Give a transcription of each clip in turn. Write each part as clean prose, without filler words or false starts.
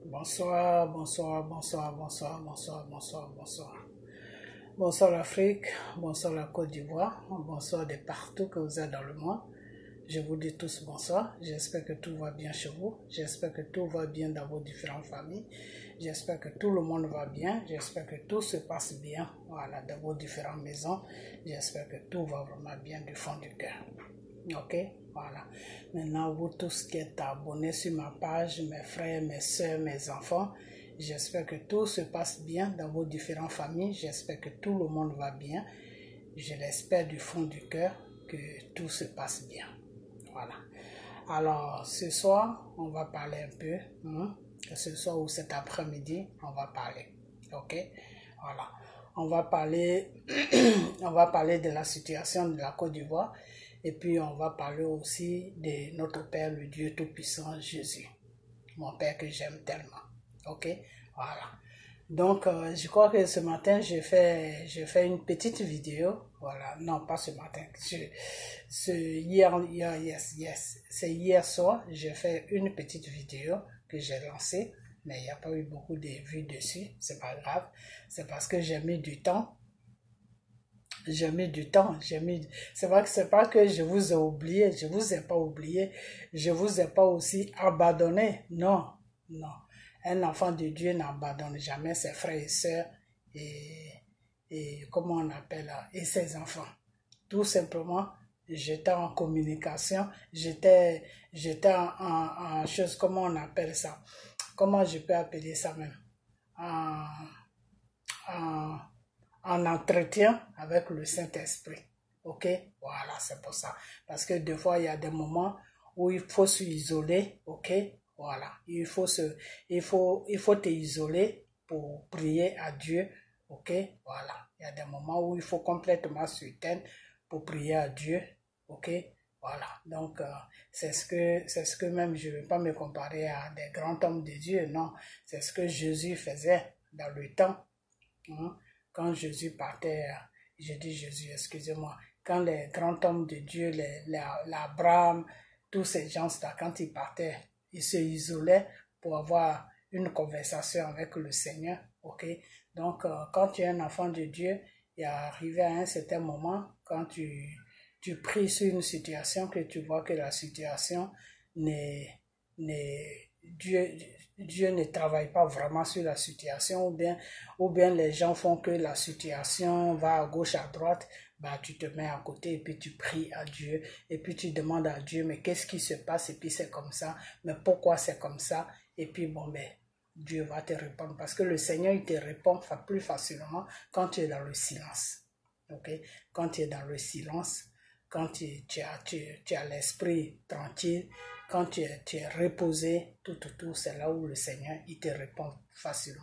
Bonsoir, bonsoir, bonsoir, bonsoir, bonsoir, bonsoir, bonsoir. Bonsoir l'Afrique, bonsoir la Côte d'Ivoire, bonsoir de partout que vous êtes dans le monde. Je vous dis tous bonsoir. J'espère que tout va bien chez vous. J'espère que tout va bien dans vos différentes familles. J'espère que tout le monde va bien. J'espère que tout se passe bien, voilà, dans vos différentes maisons. J'espère que tout va vraiment bien du fond du cœur. Ok, voilà. Maintenant, vous tous qui êtes abonnés sur ma page, mes frères, mes soeurs, mes enfants, j'espère que tout se passe bien dans vos différentes familles. J'espère que tout le monde va bien. Je l'espère du fond du cœur que tout se passe bien. Voilà. Alors, ce soir, on va parler un peu. Ce soir ou cet après-midi, on va parler. Ok? Voilà. On va parler de la situation de la Côte d'Ivoire. Et puis, on va parler aussi de notre Père, le Dieu Tout-Puissant, Jésus. Mon Père que j'aime tellement. Ok? Voilà. Donc, je crois que ce matin, j'ai fait une petite vidéo. Voilà. Non, pas ce matin. C'est hier soir, j'ai fait une petite vidéo que j'ai lancée. Mais il n'y a pas eu beaucoup de vues dessus. C'est pas grave. C'est parce que j'ai mis du temps. C'est vrai que c'est pas que je vous ai oublié, je vous ai pas oublié, je vous ai pas aussi abandonné. Non, non. Un enfant de Dieu n'abandonne jamais ses frères et sœurs et comment on appelle, et ses enfants. Tout simplement, j'étais en communication, j'étais en chose, comment on appelle ça? Comment je peux appeler ça même? En entretien avec le Saint-Esprit. Ok? Voilà, c'est pour ça. Parce que des fois, il y a des moments où il faut s'isoler. Ok? Voilà. Il faut t'isoler pour prier à Dieu. Ok? Voilà. Il y a des moments où il faut complètement s'éteindre pour prier à Dieu. Ok? Voilà. Donc, c'est ce que même je ne vais pas me comparer à des grands hommes de Dieu. Non. C'est ce que Jésus faisait dans le temps. Quand Jésus partait, je dis Jésus, excusez-moi, quand les grands hommes de Dieu, l'Abraham, tous ces gens-là, quand ils partaient, ils se isolaient pour avoir une conversation avec le Seigneur, ok? Donc, quand tu es un enfant de Dieu, il est arrivé à un certain moment, quand tu pries sur une situation, que tu vois que la situation Dieu ne travaille pas vraiment sur la situation, ou bien les gens font que la situation va à gauche, à droite, bah tu te mets à côté et puis tu pries à Dieu, et puis tu demandes à Dieu, mais qu'est-ce qui se passe, et puis c'est comme ça, mais pourquoi c'est comme ça, et puis bon, ben, Dieu va te répondre, parce que le Seigneur, il te répond plus facilement quand tu es dans le silence, ok? Quand tu es dans le silence, quand tu as l'esprit tranquille, quand tu es reposé, tout, c'est là où le Seigneur, il te répond facilement.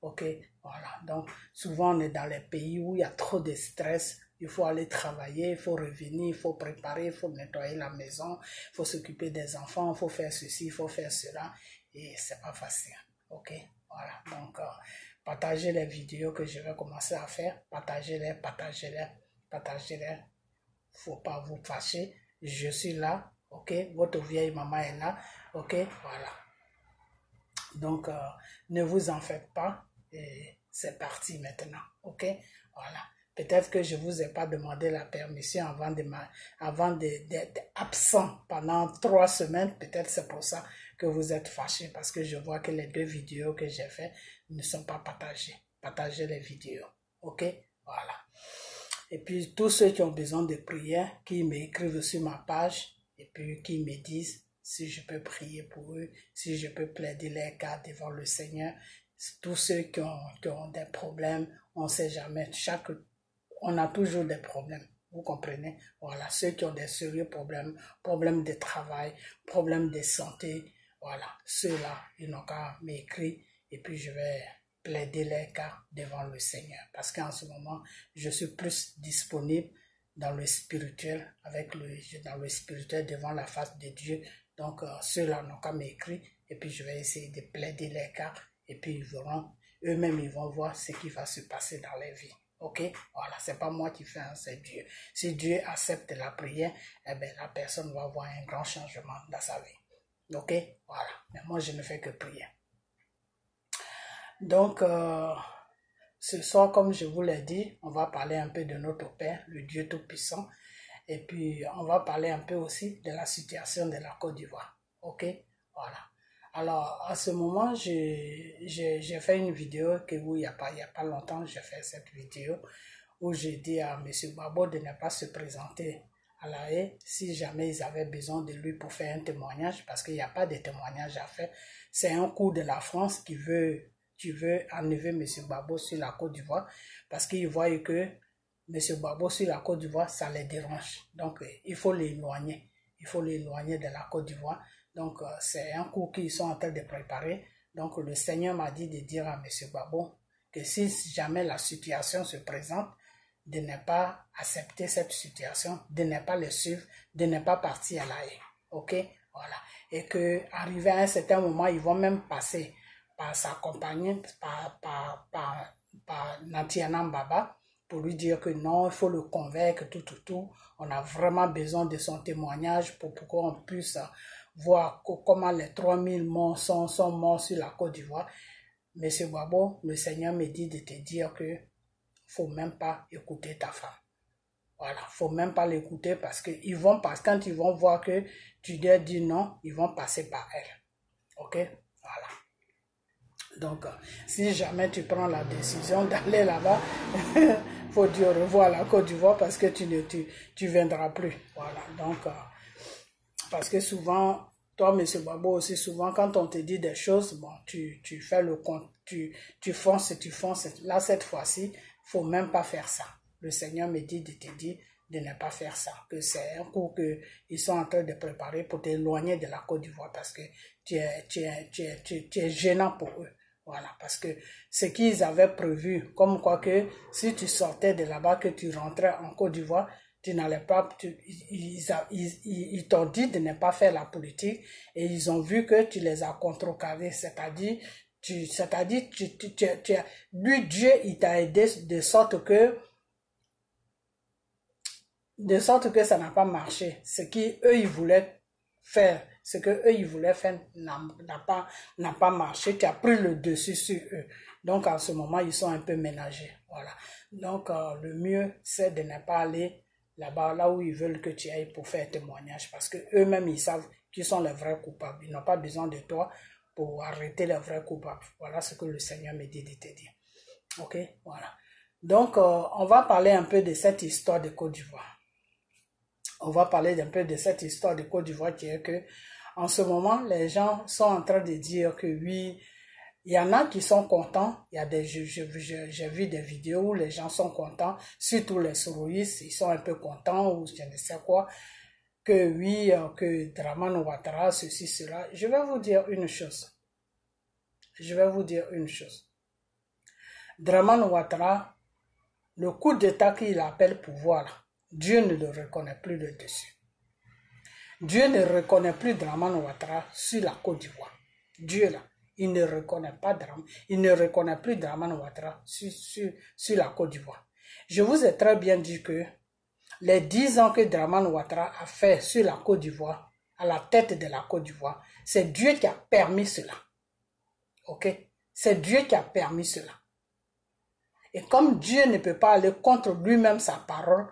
Ok, voilà. Donc, souvent, on est dans les pays où il y a trop de stress. Il faut aller travailler, il faut revenir, il faut préparer, il faut nettoyer la maison, il faut s'occuper des enfants, il faut faire ceci, il faut faire cela. Et c'est pas facile. Ok, voilà. Donc, partagez les vidéos que je vais commencer à faire. Partagez-les. Faut pas vous fâcher. Je suis là. Ok, votre vieille maman est là. Ok, voilà. Donc, ne vous en faites pas. Et c'est parti maintenant. Ok, voilà. Peut-être que je ne vous ai pas demandé la permission avant d'être absent pendant 3 semaines. Peut-être c'est pour ça que vous êtes fâchés, parce que je vois que les 2 vidéos que j'ai faites ne sont pas partagées. Partagez les vidéos. Ok, voilà. Et puis, tous ceux qui ont besoin de prière, qui m'écrivent sur ma page, et puis qui me disent si je peux prier pour eux, si je peux plaider les cas devant le Seigneur. Tous ceux qui ont des problèmes, on ne sait jamais. On a toujours des problèmes. Vous comprenez? Voilà. Ceux qui ont des sérieux problèmes, problèmes de travail, problèmes de santé, voilà. Ceux-là, ils n'ont qu'à m'écrire, et puis je vais plaider les cas devant le Seigneur. Parce qu'en ce moment, je suis plus disponible dans le spirituel, dans le spirituel devant la face de Dieu. Donc, ceux-là n'ont qu'à m'écrire, et puis je vais essayer de plaider les cas, et puis eux-mêmes, ils vont voir ce qui va se passer dans leur vie. Ok? Voilà, c'est pas moi qui fais, c'est Dieu. Si Dieu accepte la prière, eh bien, la personne va voir un grand changement dans sa vie. Ok? Voilà. Mais moi, je ne fais que prier. Donc, ce soir, comme je vous l'ai dit, on va parler un peu de notre Père, le Dieu Tout-Puissant. Et puis, on va parler un peu aussi de la situation de la Côte d'Ivoire. OK? Voilà. Alors, à ce moment, j'ai fait une vidéo que vous, il y a pas longtemps, j'ai fait cette vidéo où j'ai dit à M. Gbagbo de ne pas se présenter à la haie si jamais ils avaient besoin de lui pour faire un témoignage, parce qu'il n'y a pas de témoignage à faire. C'est un coup de la France qui veut enlever M. Gbagbo sur la Côte d'Ivoire, parce qu'ils voient que M. Gbagbo sur la Côte d'Ivoire, ça les dérange. Donc, il faut l'éloigner. Il faut l'éloigner de la Côte d'Ivoire. Donc, c'est un coup qu'ils sont en train de préparer. Donc, le Seigneur m'a dit de dire à M. Gbagbo que si jamais la situation se présente, de ne pas accepter cette situation, de ne pas le suivre, de ne pas partir à la haie. OK? Voilà. Et que, arrivé à un certain moment, ils vont même passer par sa compagne, par Natiana Mbaba, pour lui dire que non, il faut le convaincre, tout. On a vraiment besoin de son témoignage pour qu'on puisse voir comment les 3000 morts sont morts sur la Côte d'Ivoire. Monsieur Gbagbo, le Seigneur me dit de te dire que faut même pas écouter ta femme. Voilà, faut même pas l'écouter parce que quand ils vont voir que tu leur dis non, ils vont passer par elle. OK? Voilà. Donc, si jamais tu prends la décision d'aller là-bas, faut dire au revoir à la Côte d'Ivoire parce que tu viendras plus. Voilà. Donc, parce que souvent, toi, M. Gbagbo aussi, souvent, quand on te dit des choses, bon, tu fais le compte, tu fonces. Là, cette fois-ci, faut même pas faire ça. Le Seigneur me dit de te dire de ne pas faire ça, que c'est un coup qu'ils sont en train de préparer pour t'éloigner de la Côte d'Ivoire parce que tu es gênant pour eux. Voilà, parce que ce qu'ils avaient prévu, comme quoi que si tu sortais de là-bas, que tu rentrais en Côte d'Ivoire, tu n'allais pas, ils t'ont dit de ne pas faire la politique et ils ont vu que tu les as contrecarrés, c'est-à-dire, lui, Dieu, il t'a aidé de sorte que ça n'a pas marché. Ce qu'eux, ils voulaient faire, n'a pas marché. Tu as pris le dessus sur eux. Donc, en ce moment, ils sont un peu ménagés. Voilà. Donc, le mieux, c'est de ne pas aller là-bas, là où ils veulent que tu ailles pour faire témoignage. Parce que eux-mêmes, ils savent qu'ils sont les vrais coupables. Ils n'ont pas besoin de toi pour arrêter les vrais coupables. Voilà ce que le Seigneur me dit de te dire. OK? Voilà. Donc, on va parler un peu de cette histoire de Côte d'Ivoire. On va parler un peu de cette histoire de Côte d'Ivoire qui est que, en ce moment, les gens sont en train de dire que oui, il y en a qui sont contents. Il y a j'ai vu des vidéos où les gens sont contents, surtout les sourouistes, ils sont un peu contents ou je ne sais quoi, que oui, que Dramane Ouattara, ceci, cela. Je vais vous dire une chose. Dramane Ouattara, le coup d'état qu'il appelle pouvoir, là, Dieu ne le reconnaît plus de dessus. Dieu ne reconnaît plus Dramane Ouattara sur la Côte d'Ivoire. Dieu là, il ne reconnaît plus Dramane Ouattara sur la Côte d'Ivoire. Je vous ai très bien dit que les 10 ans que Dramane Ouattara a fait sur la Côte d'Ivoire, à la tête de la Côte d'Ivoire, c'est Dieu qui a permis cela. Ok? C'est Dieu qui a permis cela. Et comme Dieu ne peut pas aller contre lui-même sa parole,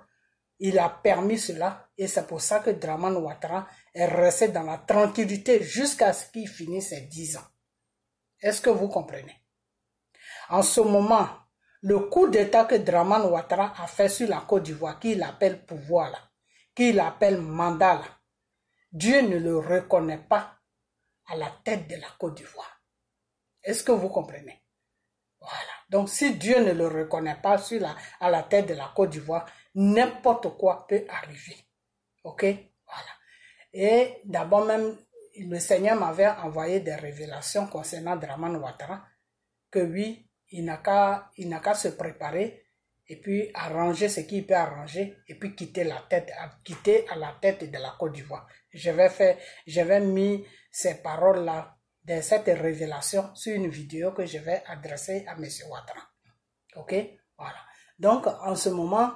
il a permis cela et c'est pour ça que Dramane Ouattara est resté dans la tranquillité jusqu'à ce qu'il finisse ses 10 ans. Est-ce que vous comprenez? En ce moment, le coup d'état que Dramane Ouattara a fait sur la Côte d'Ivoire, qu'il appelle pouvoir là, qu'il appelle mandat là, Dieu ne le reconnaît pas à la tête de la Côte d'Ivoire. Est-ce que vous comprenez? Voilà. Donc, si Dieu ne le reconnaît pas à la tête de la Côte d'Ivoire, n'importe quoi peut arriver. OK? Voilà. Et d'abord même, le Seigneur m'avait envoyé des révélations concernant Dramane Ouattara, que oui, il n'a qu'à se préparer et puis arranger ce qu'il peut arranger et puis quitter à la tête de la Côte d'Ivoire. J'avais mis ces paroles-là de cette révélation sur une vidéo que je vais adresser à M. Ouattara. OK? Voilà. Donc, en ce moment,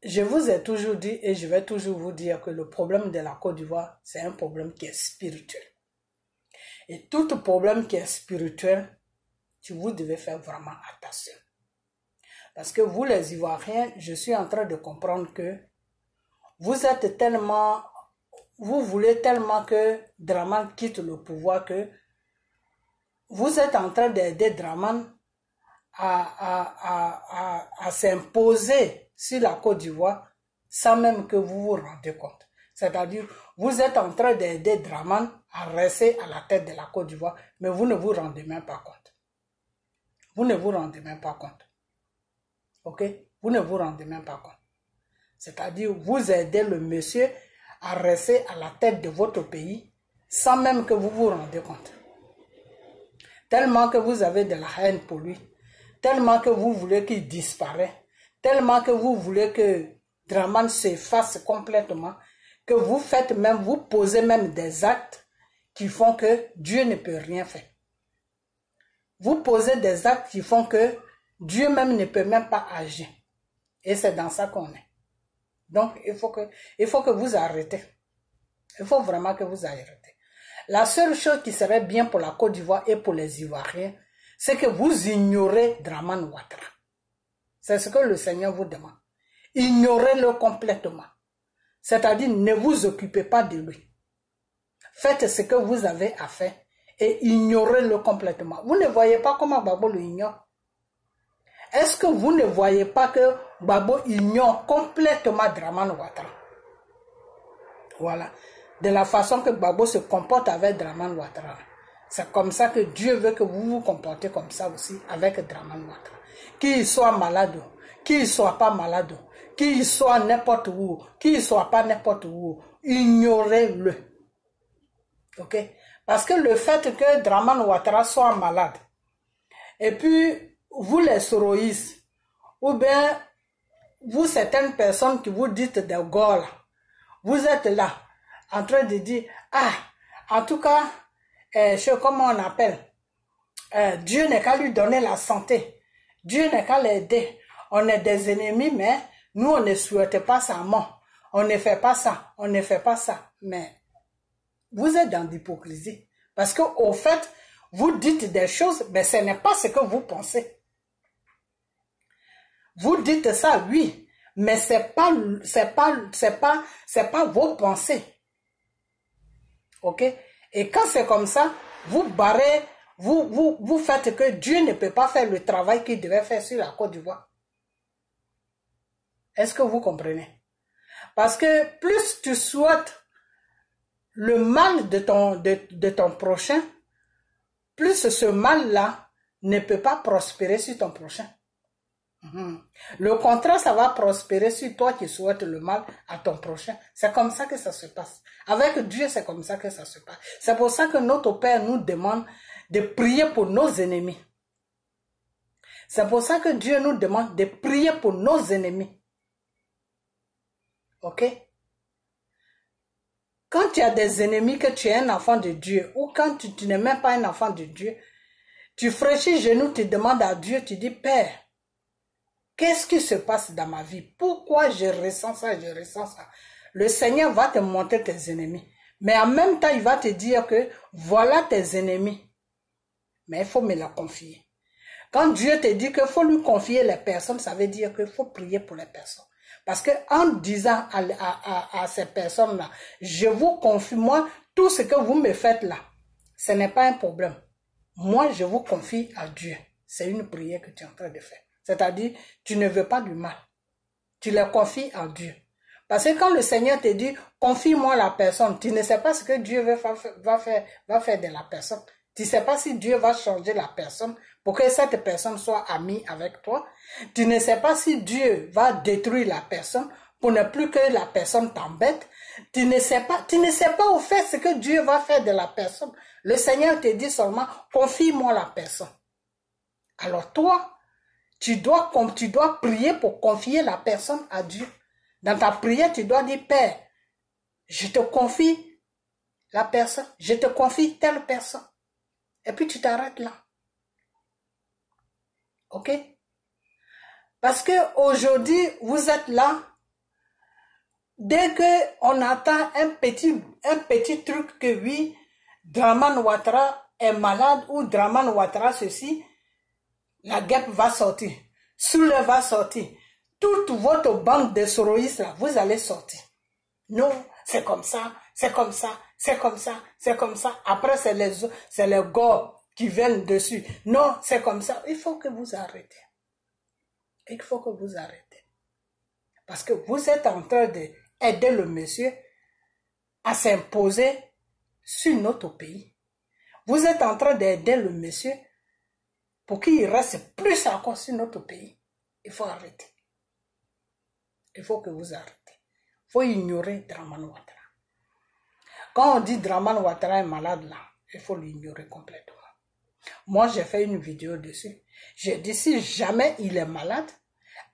je vous ai toujours dit et je vais toujours vous dire que le problème de la Côte d'Ivoire, c'est un problème qui est spirituel. Et tout problème qui est spirituel, vous devez faire vraiment attention. Parce que vous, les Ivoiriens, je suis en train de comprendre que vous êtes tellement, vous voulez tellement que Dramane quitte le pouvoir que vous êtes en train d'aider Dramane à s'imposer sur la Côte d'Ivoire sans même que vous vous rendez compte. C'est-à-dire, vous êtes en train d'aider Dramane à rester à la tête de la Côte d'Ivoire, mais vous ne vous rendez même pas compte. Vous ne vous rendez même pas compte. Ok? Vous ne vous rendez même pas compte. C'est-à-dire, vous aidez le monsieur à rester à la tête de votre pays sans même que vous vous rendez compte. Tellement que vous avez de la haine pour lui, tellement que vous voulez qu'il disparaisse, tellement que vous voulez que Dramane s'efface complètement, que vous faites même, vous posez même des actes qui font que Dieu ne peut rien faire. Vous posez des actes qui font que Dieu même ne peut même pas agir. Et c'est dans ça qu'on est. Donc, il faut que vous arrêtez. Il faut vraiment que vous arrêtez. La seule chose qui serait bien pour la Côte d'Ivoire et pour les Ivoiriens, c'est que vous ignorez Dramane Ouattara. C'est ce que le Seigneur vous demande. Ignorez-le complètement. C'est-à-dire, ne vous occupez pas de lui. Faites ce que vous avez à faire et ignorez-le complètement. Vous ne voyez pas comment Gbagbo le ignore? Est-ce que vous ne voyez pas que Gbagbo ignore complètement Dramane Ouattara? Voilà. De la façon que Gbagbo se comporte avec Dramane Ouattara. C'est comme ça que Dieu veut que vous vous comportez comme ça aussi avec Dramane Ouattara. Qu'il soit malade, qu'il soit pas malade, qu'il soit n'importe où, qu'il soit pas n'importe où, ignorez-le. Ok? Parce que le fait que Dramane Ouattara soit malade, et puis vous les soroïstes, ou bien vous certaines personnes qui vous dites des gars, vous êtes là, en train de dire, ah, en tout cas, je sais comment on appelle, Dieu n'est qu'à lui donner la santé, Dieu n'est qu'à l'aider, on est des ennemis, mais nous on ne souhaite pas sa mort, on ne fait pas ça, on ne fait pas ça, mais vous êtes dans l'hypocrisie, parce que au fait, vous dites des choses, mais ce n'est pas ce que vous pensez. Vous dites ça, oui, mais c'est pas vos pensées. Ok? Et quand c'est comme ça, vous barrez, vous faites que Dieu ne peut pas faire le travail qu'il devait faire sur la Côte d'Ivoire. Est-ce que vous comprenez? Parce que plus tu souhaites le mal de ton prochain, plus ce mal-là ne peut pas prospérer sur ton prochain. Le contraire, ça va prospérer sur toi qui souhaites le mal à ton prochain. C'est comme ça que ça se passe. Avec Dieu, c'est comme ça que ça se passe. C'est pour ça que notre Père nous demande de prier pour nos ennemis. C'est pour ça que Dieu nous demande de prier pour nos ennemis. Ok? Quand tu as des ennemis, que tu es un enfant de Dieu, ou quand tu n'es même pas un enfant de Dieu, tu fraîchis genoux, tu demandes à Dieu, tu dis, Père, qu'est-ce qui se passe dans ma vie? Pourquoi je ressens ça, je ressens ça? Le Seigneur va te montrer tes ennemis. Mais en même temps, il va te dire que voilà tes ennemis. Mais il faut me les confier. Quand Dieu te dit qu'il faut lui confier les personnes, ça veut dire qu'il faut prier pour les personnes. Parce que en disant à ces personnes-là, je vous confie, moi, tout ce que vous me faites là, ce n'est pas un problème. Moi, je vous confie à Dieu. C'est une prière que tu es en train de faire. C'est-à-dire, tu ne veux pas du mal. Tu les confies à Dieu. Parce que quand le Seigneur te dit, confie-moi la personne, tu ne sais pas ce que Dieu va faire de la personne. Tu ne sais pas si Dieu va changer la personne pour que cette personne soit amie avec toi. Tu ne sais pas si Dieu va détruire la personne pour ne plus que la personne t'embête. Tu ne sais pas au fait ce que Dieu va faire de la personne. Le Seigneur te dit seulement, confie-moi la personne. Alors toi, tu dois prier pour confier la personne à Dieu. Dans ta prière, tu dois dire, Père, je te confie la personne, je te confie telle personne. Et puis tu t'arrêtes là. Ok? Parce que aujourd'hui, vous êtes là. Dès qu'on attend un petit truc que oui, Draman Ouattara est malade ou Draman Ouattara ceci, la guêpe va sortir. Soule va sortir. Toute votre bande de soroïstes là, vous allez sortir. Non, c'est comme ça, c'est comme ça, c'est comme ça, c'est comme ça. Après, c'est les gars qui viennent dessus. Non, c'est comme ça. Il faut que vous arrêtez. Il faut que vous arrêtez. Parce que vous êtes en train d'aider le monsieur à s'imposer sur notre pays. Vous êtes en train d'aider le monsieur pour qu'il reste plus encore sur notre pays. Il faut arrêter. Il faut que vous arrêtez. Il faut ignorer Draman Ouattara. Quand on dit Draman Ouattara est malade là, il faut l'ignorer complètement. Moi, j'ai fait une vidéo dessus. J'ai dit si jamais il est malade,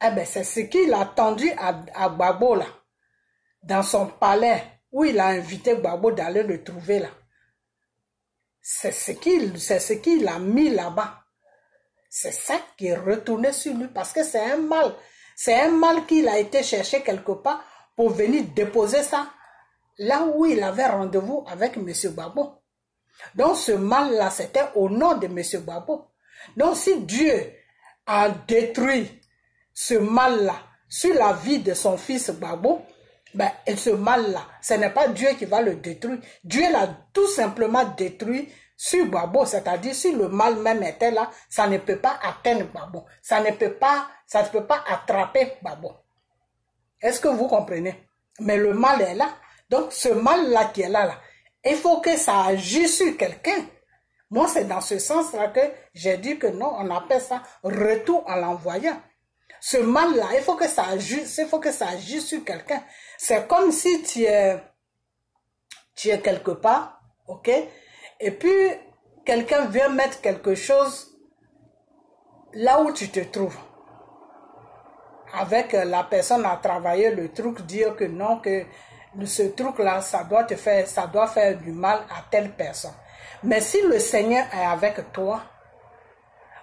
eh ben c'est ce qu'il a tendu à Gbagbo là, dans son palais, où il a invité Gbagbo d'aller le trouver là. C'est ce qu'il a mis là-bas. C'est ça qui est retourné sur lui parce que c'est un mal. C'est un mal qu'il a été chercher quelque part pour venir déposer ça là où il avait rendez-vous avec M. Gbagbo. Donc ce mal-là, c'était au nom de M. Gbagbo. Donc si Dieu a détruit ce mal-là sur la vie de son fils Gbagbo, ben, et ce mal-là, ce n'est pas Dieu qui va le détruire. Dieu l'a tout simplement détruit sur Gbagbo, c'est-à-dire si le mal même était là, ça ne peut pas atteindre Gbagbo. Ça ne peut pas attraper Gbagbo. Est-ce que vous comprenez? Mais le mal est là. Donc ce mal-là qui est là, il faut que ça agisse sur quelqu'un. Moi, c'est dans ce sens-là que j'ai dit que non, on appelle ça retour à l'envoyant. Ce mal-là, il faut que ça agisse sur quelqu'un. C'est comme si tu es quelque part, ok? Et puis, quelqu'un vient mettre quelque chose là où tu te trouves. Avec la personne à travailler le truc, dire que non, que ce truc-là, ça doit faire du mal à telle personne. Mais si le Seigneur est avec toi,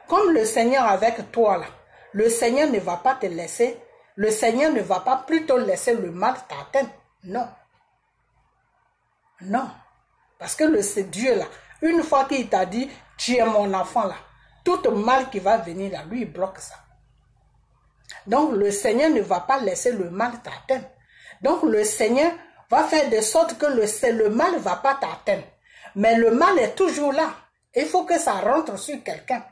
comme le Seigneur est avec toi là, le Seigneur ne va pas te laisser, le Seigneur ne va pas plutôt laisser le mal t'atteindre. Non. Non. Parce que c'est Dieu là, une fois qu'il t'a dit, tu es mon enfant là, tout mal qui va venir là, lui il bloque ça. Donc le Seigneur ne va pas laisser le mal t'atteindre. Donc le Seigneur va faire de sorte que le mal ne va pas t'atteindre. Mais le mal est toujours là. Il faut que ça rentre sur quelqu'un.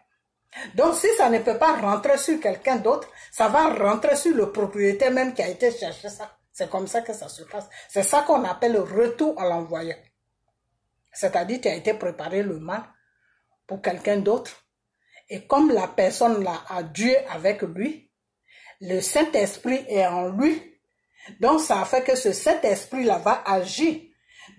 Donc si ça ne peut pas rentrer sur quelqu'un d'autre, ça va rentrer sur le propriétaire même qui a été chercher ça. C'est comme ça que ça se passe. C'est ça qu'on appelle le retour à l'envoyeur. C'est-à-dire tu as été préparé le mal pour quelqu'un d'autre. Et comme la personne là a Dieu avec lui, le Saint-Esprit est en lui. Donc ça fait que ce Saint-Esprit-là va agir.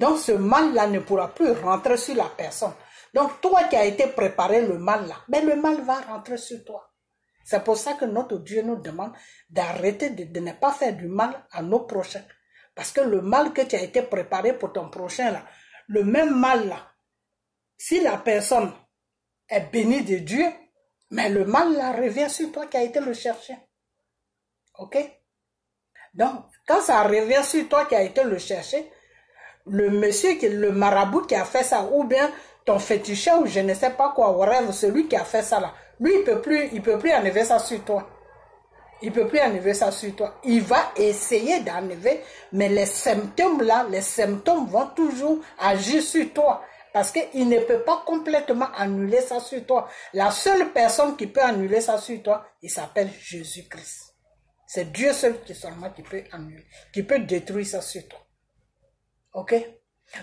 Donc ce mal-là ne pourra plus rentrer sur la personne. Donc toi qui as été préparé le mal-là, ben le mal va rentrer sur toi. C'est pour ça que notre Dieu nous demande d'arrêter de ne pas faire du mal à nos prochains. Parce que le mal que tu as été préparé pour ton prochain, là, le même mal-là, si la personne est bénie de Dieu, mais le mal-là revient sur toi qui as été le chercher. Ok? Donc, quand ça revient sur toi qui a été le chercher, le monsieur, le marabout qui a fait ça, ou bien ton féticheur, ou je ne sais pas quoi, whatever, celui qui a fait ça là, lui, il peut plus enlever ça sur toi. Il peut plus enlever ça sur toi. Il va essayer d'enlever, mais les symptômes là, les symptômes vont toujours agir sur toi. Parce qu'il ne peut pas complètement annuler ça sur toi. La seule personne qui peut annuler ça sur toi, il s'appelle Jésus-Christ. C'est Dieu seul qui seulement qui peut annuler, qui peut détruire ça sur toi. Ok?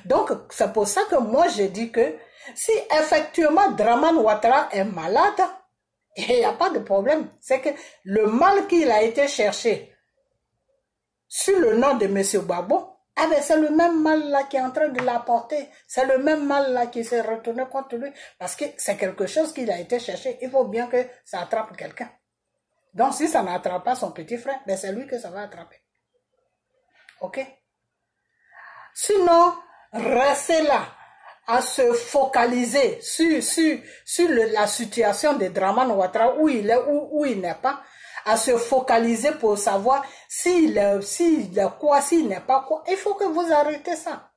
Donc, c'est pour ça que moi, j'ai dit que si effectivement Draman Ouattara est malade, il n'y a pas de problème. C'est que le mal qu'il a été cherché sur le nom de M. Gbagbo, eh bien, c'est le même mal là qui est en train de l'apporter. C'est le même mal là qui s'est retourné contre lui. Parce que c'est quelque chose qu'il a été cherché. Il faut bien que ça attrape quelqu'un. Donc, si ça n'attrape pas son petit frère, ben c'est lui que ça va attraper. Ok? Sinon, restez là à se focaliser sur la situation de Draman Ouattara, où il est, où il n'est pas, à se focaliser pour savoir s'il est quoi, s'il n'est pas quoi. Il faut que vous arrêtez ça.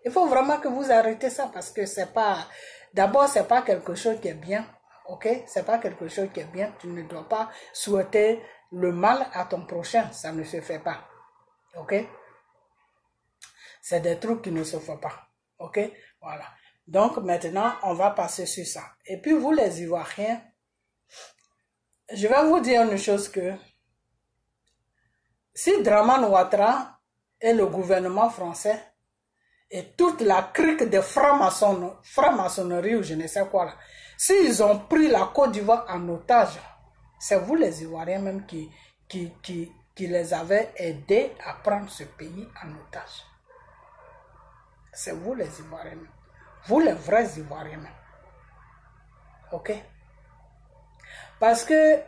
Il faut vraiment que vous arrêtez ça parce que c'est pas... D'abord, c'est pas quelque chose qui est bien. Ok? C'est pas quelque chose qui est bien. Tu ne dois pas souhaiter le mal à ton prochain. Ça ne se fait pas. Ok? C'est des trucs qui ne se font pas. Ok? Voilà. Donc, maintenant, on va passer sur ça. Et puis, vous, les Ivoiriens, je vais vous dire une chose que si Dramane Ouattara et le gouvernement français et toute la clique de franc-maçonnerie ou je ne sais quoi là, s'ils ont pris la Côte d'Ivoire en otage, c'est vous les Ivoiriens même qui les avez aidés à prendre ce pays en otage. C'est vous les Ivoiriens même. Vous les vrais Ivoiriens même. Ok? Parce que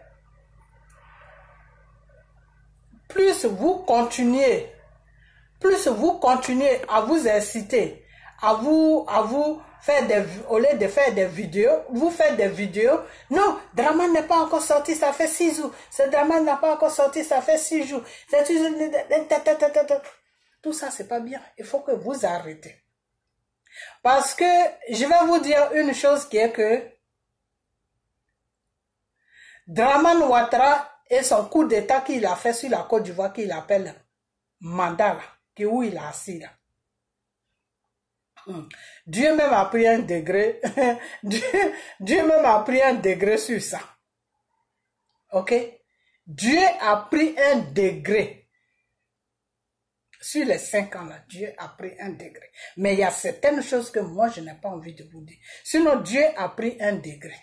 plus vous continuez à vous inciter, à vous faire au lieu de faire des vidéos, vous faites des vidéos. Non, Dramane n'est pas encore sorti, ça fait 6 jours. Ce Dramane n'a pas encore sorti, ça fait 6 jours. Tout ça, c'est pas bien. Il faut que vous arrêtez. Parce que je vais vous dire une chose qui est que Dramane Ouattara et son coup d'état qu'il a fait sur la Côte d'Ivoire qu'il appelle Mandala, qui est où il a assis là. Dieu même a pris un degré. Dieu même a pris un degré sur ça. Ok? Dieu a pris un degré. Sur les 5 ans là, Dieu a pris un degré. Mais il y a certaines choses que moi je n'ai pas envie de vous dire. Sinon, Dieu a pris un degré.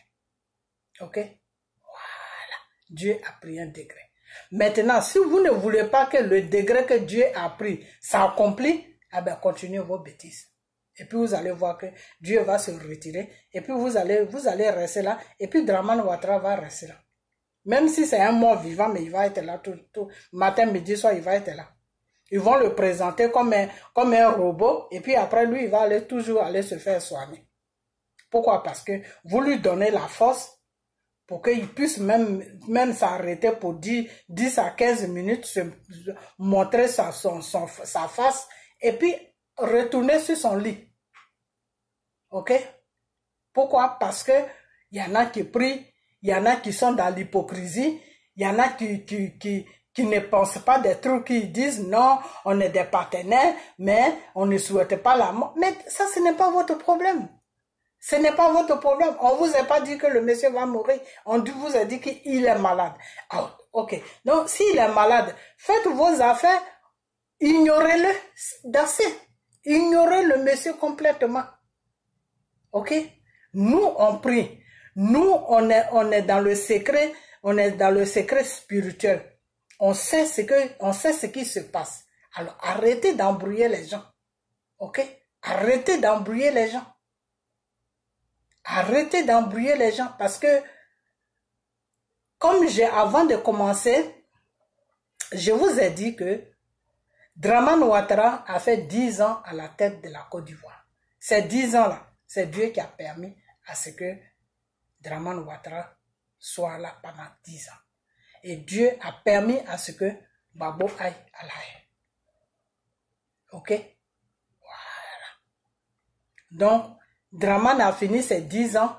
Ok? Voilà. Dieu a pris un degré. Maintenant, si vous ne voulez pas que le degré que Dieu a pris s'accomplit, eh bien, continuez vos bêtises. Et puis vous allez voir que Dieu va se retirer. Et puis vous allez rester là. Et puis Dramane Ouattara va rester là. Même si c'est un mort vivant, mais il va être là tout matin, midi, soir, il va être là. Ils vont le présenter comme un robot. Et puis après, lui, il va toujours aller se faire soigner. Pourquoi? Parce que vous lui donnez la force pour qu'il puisse même s'arrêter pour 10 à 15 minutes, se montrer sa face, et puis retourner sur son lit. Ok? Pourquoi? Parce que il y en a qui prient, il y en a qui sont dans l'hypocrisie, il y en a qui ne pensent pas des trucs, qui disent non, on est des partenaires, mais on ne souhaite pas la mort. Mais ça, ce n'est pas votre problème. Ce n'est pas votre problème. On ne vous a pas dit que le monsieur va mourir. On vous a dit qu'il est malade. Ah, ok. Donc, s'il est malade, faites vos affaires, ignorez-le d'assez. Ignorez le monsieur complètement. Ok? Nous, on prie. Nous, on est dans le secret. On est dans le secret spirituel. On sait ce qui se passe. Alors, arrêtez d'embrouiller les gens. Ok? Arrêtez d'embrouiller les gens. Arrêtez d'embrouiller les gens parce que, comme avant de commencer, je vous ai dit que Dramane Ouattara a fait 10 ans à la tête de la Côte d'Ivoire. Ces 10 ans-là, c'est Dieu qui a permis à ce que Dramane Ouattara soit là pendant 10 ans. Et Dieu a permis à ce que Gbagbo aille à la haie. Ok? Voilà. Donc, Dramane a fini ses 10 ans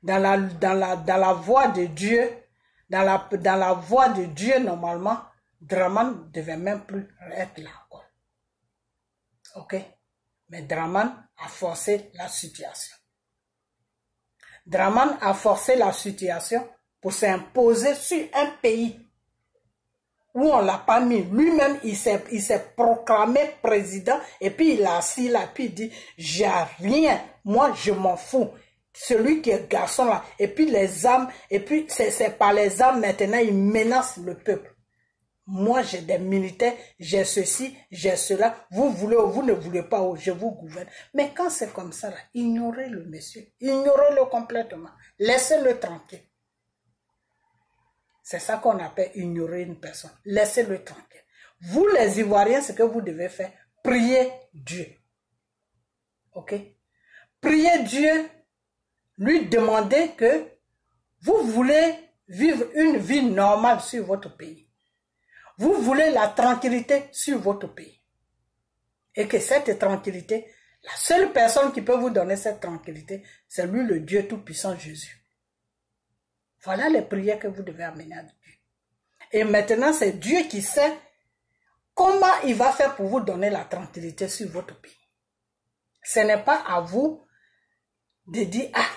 dans la voie de Dieu. Dans la voie de Dieu, normalement, Dramane ne devait même plus être là encore. Ok? Mais Dramane a forcé la situation. Dramane a forcé la situation pour s'imposer sur un pays où on ne l'a pas mis. Lui-même, il s'est proclamé président et puis il a assis là, puis il dit, j'ai rien, moi je m'en fous. Celui qui est garçon là, et puis les armes, et puis c'est par les armes maintenant, il menace le peuple. Moi j'ai des militaires, j'ai ceci, j'ai cela, vous voulez ou vous ne voulez pas, je vous gouverne. Mais quand c'est comme ça là, ignorez le monsieur, ignorez-le complètement, laissez-le tranquille. C'est ça qu'on appelle ignorer une personne. Laissez-le tranquille. Vous, les Ivoiriens, ce que vous devez faire, priez Dieu. Ok? Priez Dieu, lui demander que vous voulez vivre une vie normale sur votre pays. Vous voulez la tranquillité sur votre pays. Et que cette tranquillité, La seule personne qui peut vous donner cette tranquillité, c'est lui, le Dieu Tout-Puissant Jésus. Voilà les prières que vous devez amener à Dieu. Et maintenant, c'est Dieu qui sait comment il va faire pour vous donner la tranquillité sur votre pays. Ce n'est pas à vous de dire, ah,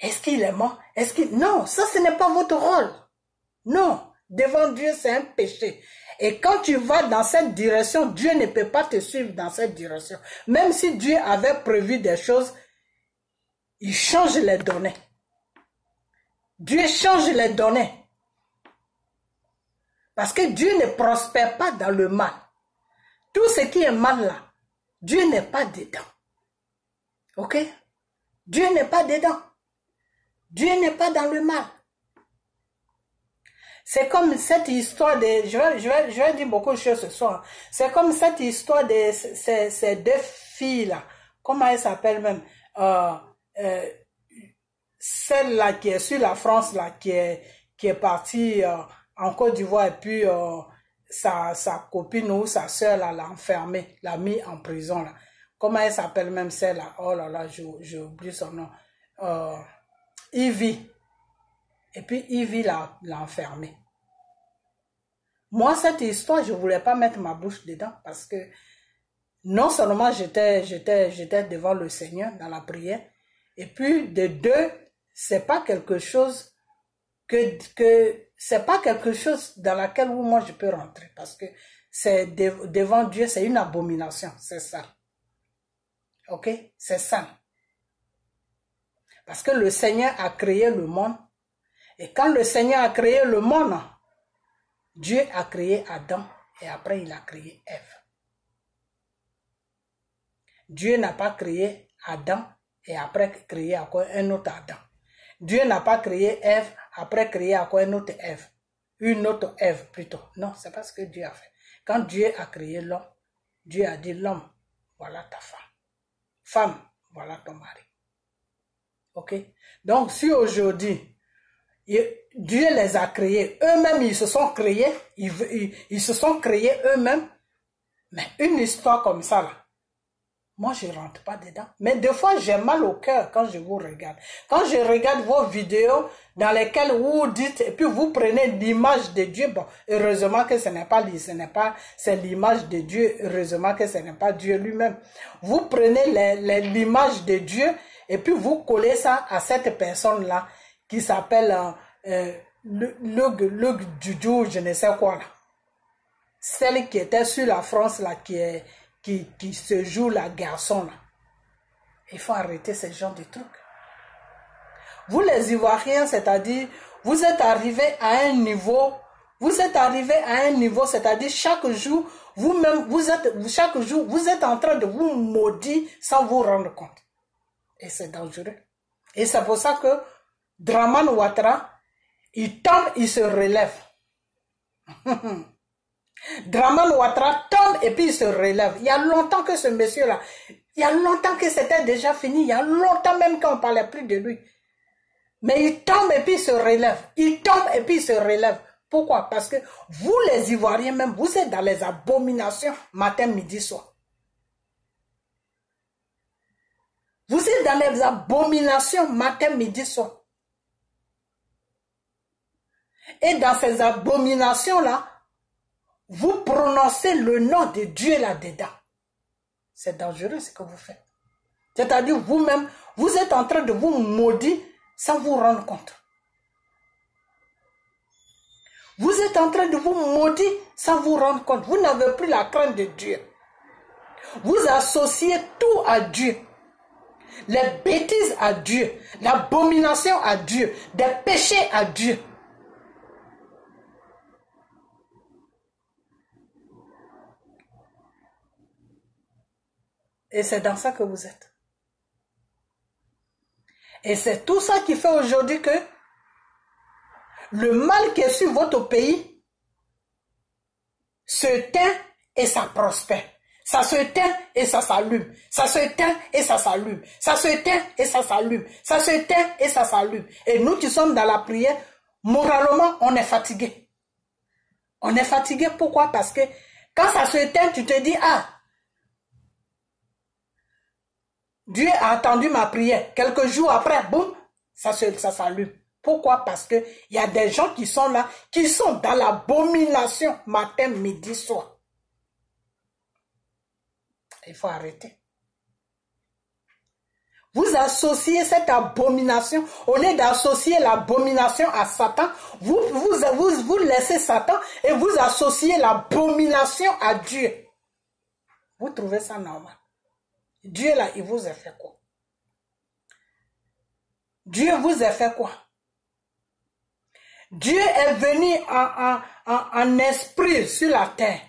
est-ce qu'il est mort? Est-ce qu'il... Non, ça, ce n'est pas votre rôle. Non, devant Dieu, c'est un péché. Et quand tu vas dans cette direction, Dieu ne peut pas te suivre dans cette direction. Même si Dieu avait prévu des choses, il change les données. Dieu change les données. Parce que Dieu ne prospère pas dans le mal. Tout ce qui est mal là, Dieu n'est pas dedans. Ok? Dieu n'est pas dedans. Dieu n'est pas dans le mal. C'est comme cette histoire de... Je vais dire beaucoup de choses ce soir. C'est comme cette histoire de ces deux filles-là. Comment elles s'appellent même? Celle-là qui est sur la France, là, qui est partie en Côte d'Ivoire, et puis sa copine ou sa soeur l'a enfermée, l'a mis en prison. Là. Comment elle s'appelle même celle-là? Oh là là, j'ai oublié son nom. Ivy. Et puis Ivy l'a enfermée. Moi, cette histoire, je ne voulais pas mettre ma bouche dedans parce que non seulement j'étais devant le Seigneur dans la prière, et puis de deux, c'est pas quelque chose c'est pas quelque chose dans laquelle moi je peux rentrer parce que c'est devant Dieu, c'est une abomination, c'est ça. Ok? C'est ça. Parce que le Seigneur a créé le monde. Et quand le Seigneur a créé le monde, Dieu a créé Adam et après il a créé Ève. Dieu n'a pas créé Adam et après créé encore un autre Adam. Dieu n'a pas créé Ève, après créé encore une autre Ève. Une autre Ève plutôt. Non, c'est pas ce que Dieu a fait. Quand Dieu a créé l'homme, Dieu a dit l'homme, voilà ta femme. Femme, voilà ton mari. Ok? Donc si aujourd'hui, Dieu les a créés, eux-mêmes ils se sont créés, ils se sont créés eux-mêmes, mais une histoire comme ça là, moi, je ne rentre pas dedans. Mais des fois, j'ai mal au cœur quand je vous regarde. Quand je regarde vos vidéos dans lesquelles vous dites, et puis vous prenez l'image de Dieu. Bon, heureusement que c'est l'image de Dieu. Heureusement que ce n'est pas Dieu lui-même. Vous prenez l'image de Dieu et puis vous collez ça à cette personne-là qui s'appelle Luc Juju, je ne sais quoi là. Celle qui était sur la France là, qui se joue la garçon là. Il faut arrêter ce genre de trucs. Vous les Ivoiriens, c'est-à-dire, vous êtes arrivés à un niveau, c'est-à-dire chaque jour, vous-même, chaque jour, vous êtes en train de vous maudire sans vous rendre compte. Et c'est dangereux. Et c'est pour ça que Dramane Ouattara, il tombe, il se relève. Dramane Ouattara tombe et puis il se relève. Il y a longtemps que ce monsieur-là, il y a longtemps que c'était déjà fini, il y a longtemps même qu'on ne parlait plus de lui. Mais il tombe et puis il se relève. Il tombe et puis il se relève. Pourquoi? Parce que vous les Ivoiriens même, vous êtes dans les abominations matin, midi, soir. Vous êtes dans les abominations matin, midi, soir. Et dans ces abominations-là, vous prononcez le nom de Dieu là-dedans. C'est dangereux ce que vous faites. C'est-à-dire vous-même, vous êtes en train de vous maudire sans vous rendre compte. Vous êtes en train de vous maudire sans vous rendre compte. Vous n'avez plus la crainte de Dieu. Vous associez tout à Dieu. Les bêtises à Dieu. L'abomination à Dieu. Des péchés à Dieu. Et c'est dans ça que vous êtes. Et c'est tout ça qui fait aujourd'hui que le mal qui est sur votre pays se teint et ça prospère. Ça se teint et ça s'allume. Ça se teint et ça s'allume. Ça se teint et ça s'allume. Ça se teint et ça s'allume. Et nous qui sommes dans la prière, moralement, on est fatigué. On est fatigué, pourquoi? Parce que quand ça se teint, tu te dis, ah, Dieu a entendu ma prière. Quelques jours après, boum, ça s'allume. Pourquoi? Parce que il y a des gens qui sont là, qui sont dans l'abomination matin, midi, soir. Il faut arrêter. Vous associez cette abomination, au lieu d'associer l'abomination à Satan, vous laissez Satan et vous associez l'abomination à Dieu. Vous trouvez ça normal? Dieu là, il vous a fait quoi? Dieu vous a fait quoi? Dieu est venu en esprit sur la terre.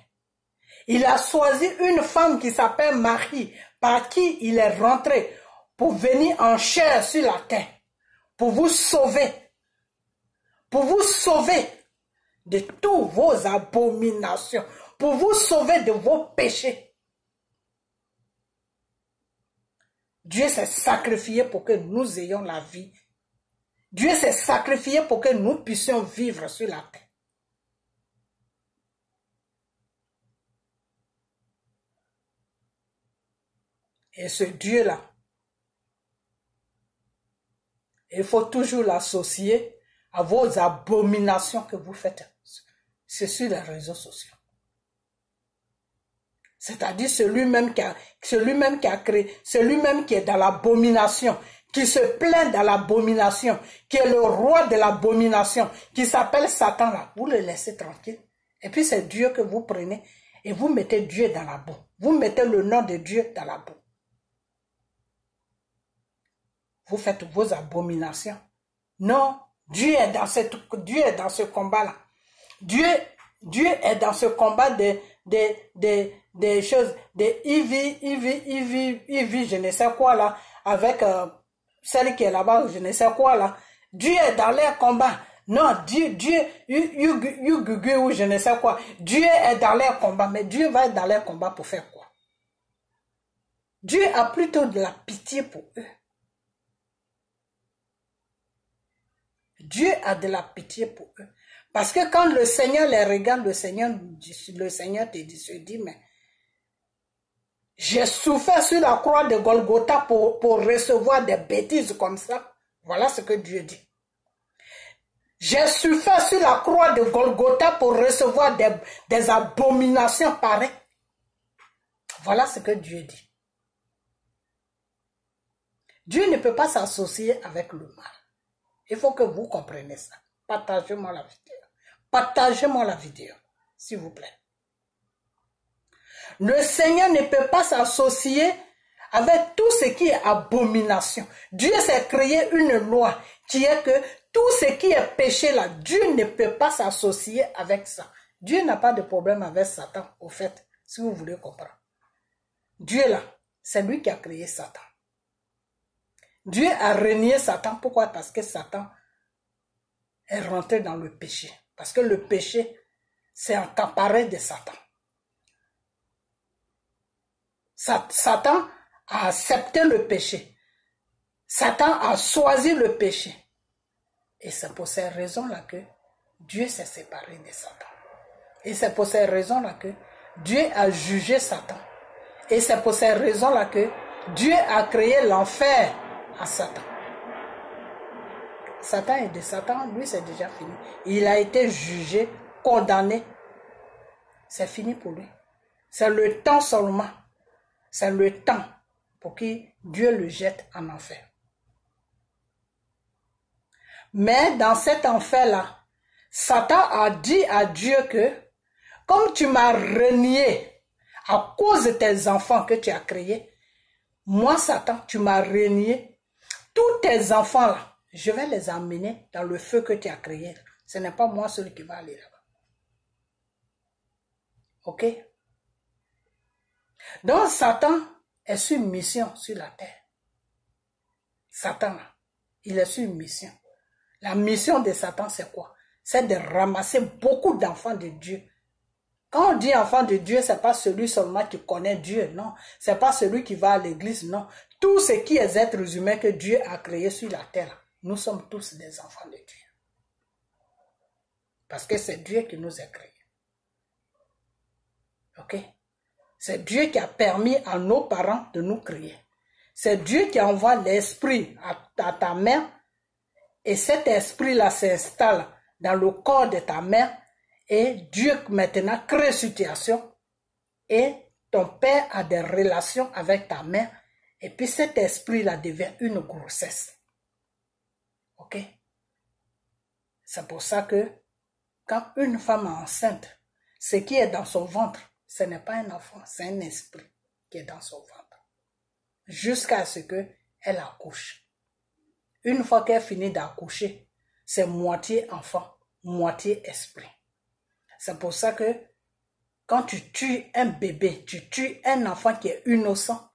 Il a choisi une femme qui s'appelle Marie, par qui il est rentré pour venir en chair sur la terre, pour vous sauver de tous vos abominations, pour vous sauver de vos péchés. Dieu s'est sacrifié pour que nous ayons la vie. Dieu s'est sacrifié pour que nous puissions vivre sur la terre. Et ce Dieu-là, il faut toujours l'associer à vos abominations que vous faites. C'est sur les réseaux sociaux. C'est-à-dire celui-même qui a créé, celui-même qui est dans l'abomination, qui se plaint dans l'abomination, qui est le roi de l'abomination, qui s'appelle Satan là, vous le laissez tranquille. Et puis c'est Dieu que vous prenez et vous mettez Dieu dans la boue. Vous mettez le nom de Dieu dans la boue. Vous faites vos abominations. Non, Dieu est dans ce combat-là. Dieu est dans ce combat des choses, des Ivy, je ne sais quoi là, avec celle qui est là-bas, je ne sais quoi là. Dieu est dans leur combat. Non, Dieu, Gugu ou je ne sais quoi. Dieu est dans leur combat, mais Dieu va être dans leur combat pour faire quoi? Dieu a plutôt de la pitié pour eux. Dieu a de la pitié pour eux. Parce que quand le Seigneur les regarde, le Seigneur se dit, mais j'ai souffert sur la croix de Golgotha pour recevoir des bêtises comme ça. Voilà ce que Dieu dit. J'ai souffert sur la croix de Golgotha pour recevoir des abominations pareilles. Voilà ce que Dieu dit. Dieu ne peut pas s'associer avec le mal. Il faut que vous compreniez ça. Partagez-moi la vidéo. Partagez-moi la vidéo, s'il vous plaît. Le Seigneur ne peut pas s'associer avec tout ce qui est abomination. Dieu s'est créé une loi qui est que tout ce qui est péché là, Dieu ne peut pas s'associer avec ça. Dieu n'a pas de problème avec Satan, au fait, si vous voulez comprendre. Dieu là, c'est lui qui a créé Satan. Dieu a renié Satan. Pourquoi? Parce que Satan est rentré dans le péché. Parce que le péché, c'est accaparé de Satan. Satan a accepté le péché. Satan a choisi le péché. Et c'est pour ces raisons-là que Dieu s'est séparé de Satan. Et c'est pour ces raisons-là que Dieu a jugé Satan. Et c'est pour ces raisons-là que Dieu a créé l'enfer à Satan. Satan est de Satan, lui c'est déjà fini. Il a été jugé, condamné. C'est fini pour lui. C'est le temps seulement. C'est le temps pour que Dieu le jette en enfer. Mais dans cet enfer-là, Satan a dit à Dieu que, comme tu m'as renié à cause de tes enfants que tu as créés, moi Satan, tu m'as renié, tous tes enfants-là, je vais les emmener dans le feu que tu as créé. Ce n'est pas moi celui qui va aller là-bas. Ok? Donc Satan est sur une mission sur la terre. Satan, il est sur une mission. La mission de Satan, c'est quoi? C'est de ramasser beaucoup d'enfants de Dieu. Quand on dit enfant de Dieu, ce n'est pas celui seulement qui connaît Dieu, non. Ce n'est pas celui qui va à l'église, non. Tout ce qui est êtres humains que Dieu a créé sur la terre, nous sommes tous des enfants de Dieu. Parce que c'est Dieu qui nous a créés. Ok? C'est Dieu qui a permis à nos parents de nous créer. C'est Dieu qui envoie l'esprit à ta mère et cet esprit-là s'installe dans le corps de ta mère et Dieu maintenant crée une situation et ton père a des relations avec ta mère et puis cet esprit-là devient une grossesse. Ok? C'est pour ça que quand une femme est enceinte, ce qui est dans son ventre, ce n'est pas un enfant, c'est un esprit qui est dans son ventre. Jusqu'à ce qu'elle accouche. Une fois qu'elle finit d'accoucher, c'est moitié enfant, moitié esprit. C'est pour ça que quand tu tues un bébé, tu tues un enfant qui est innocent,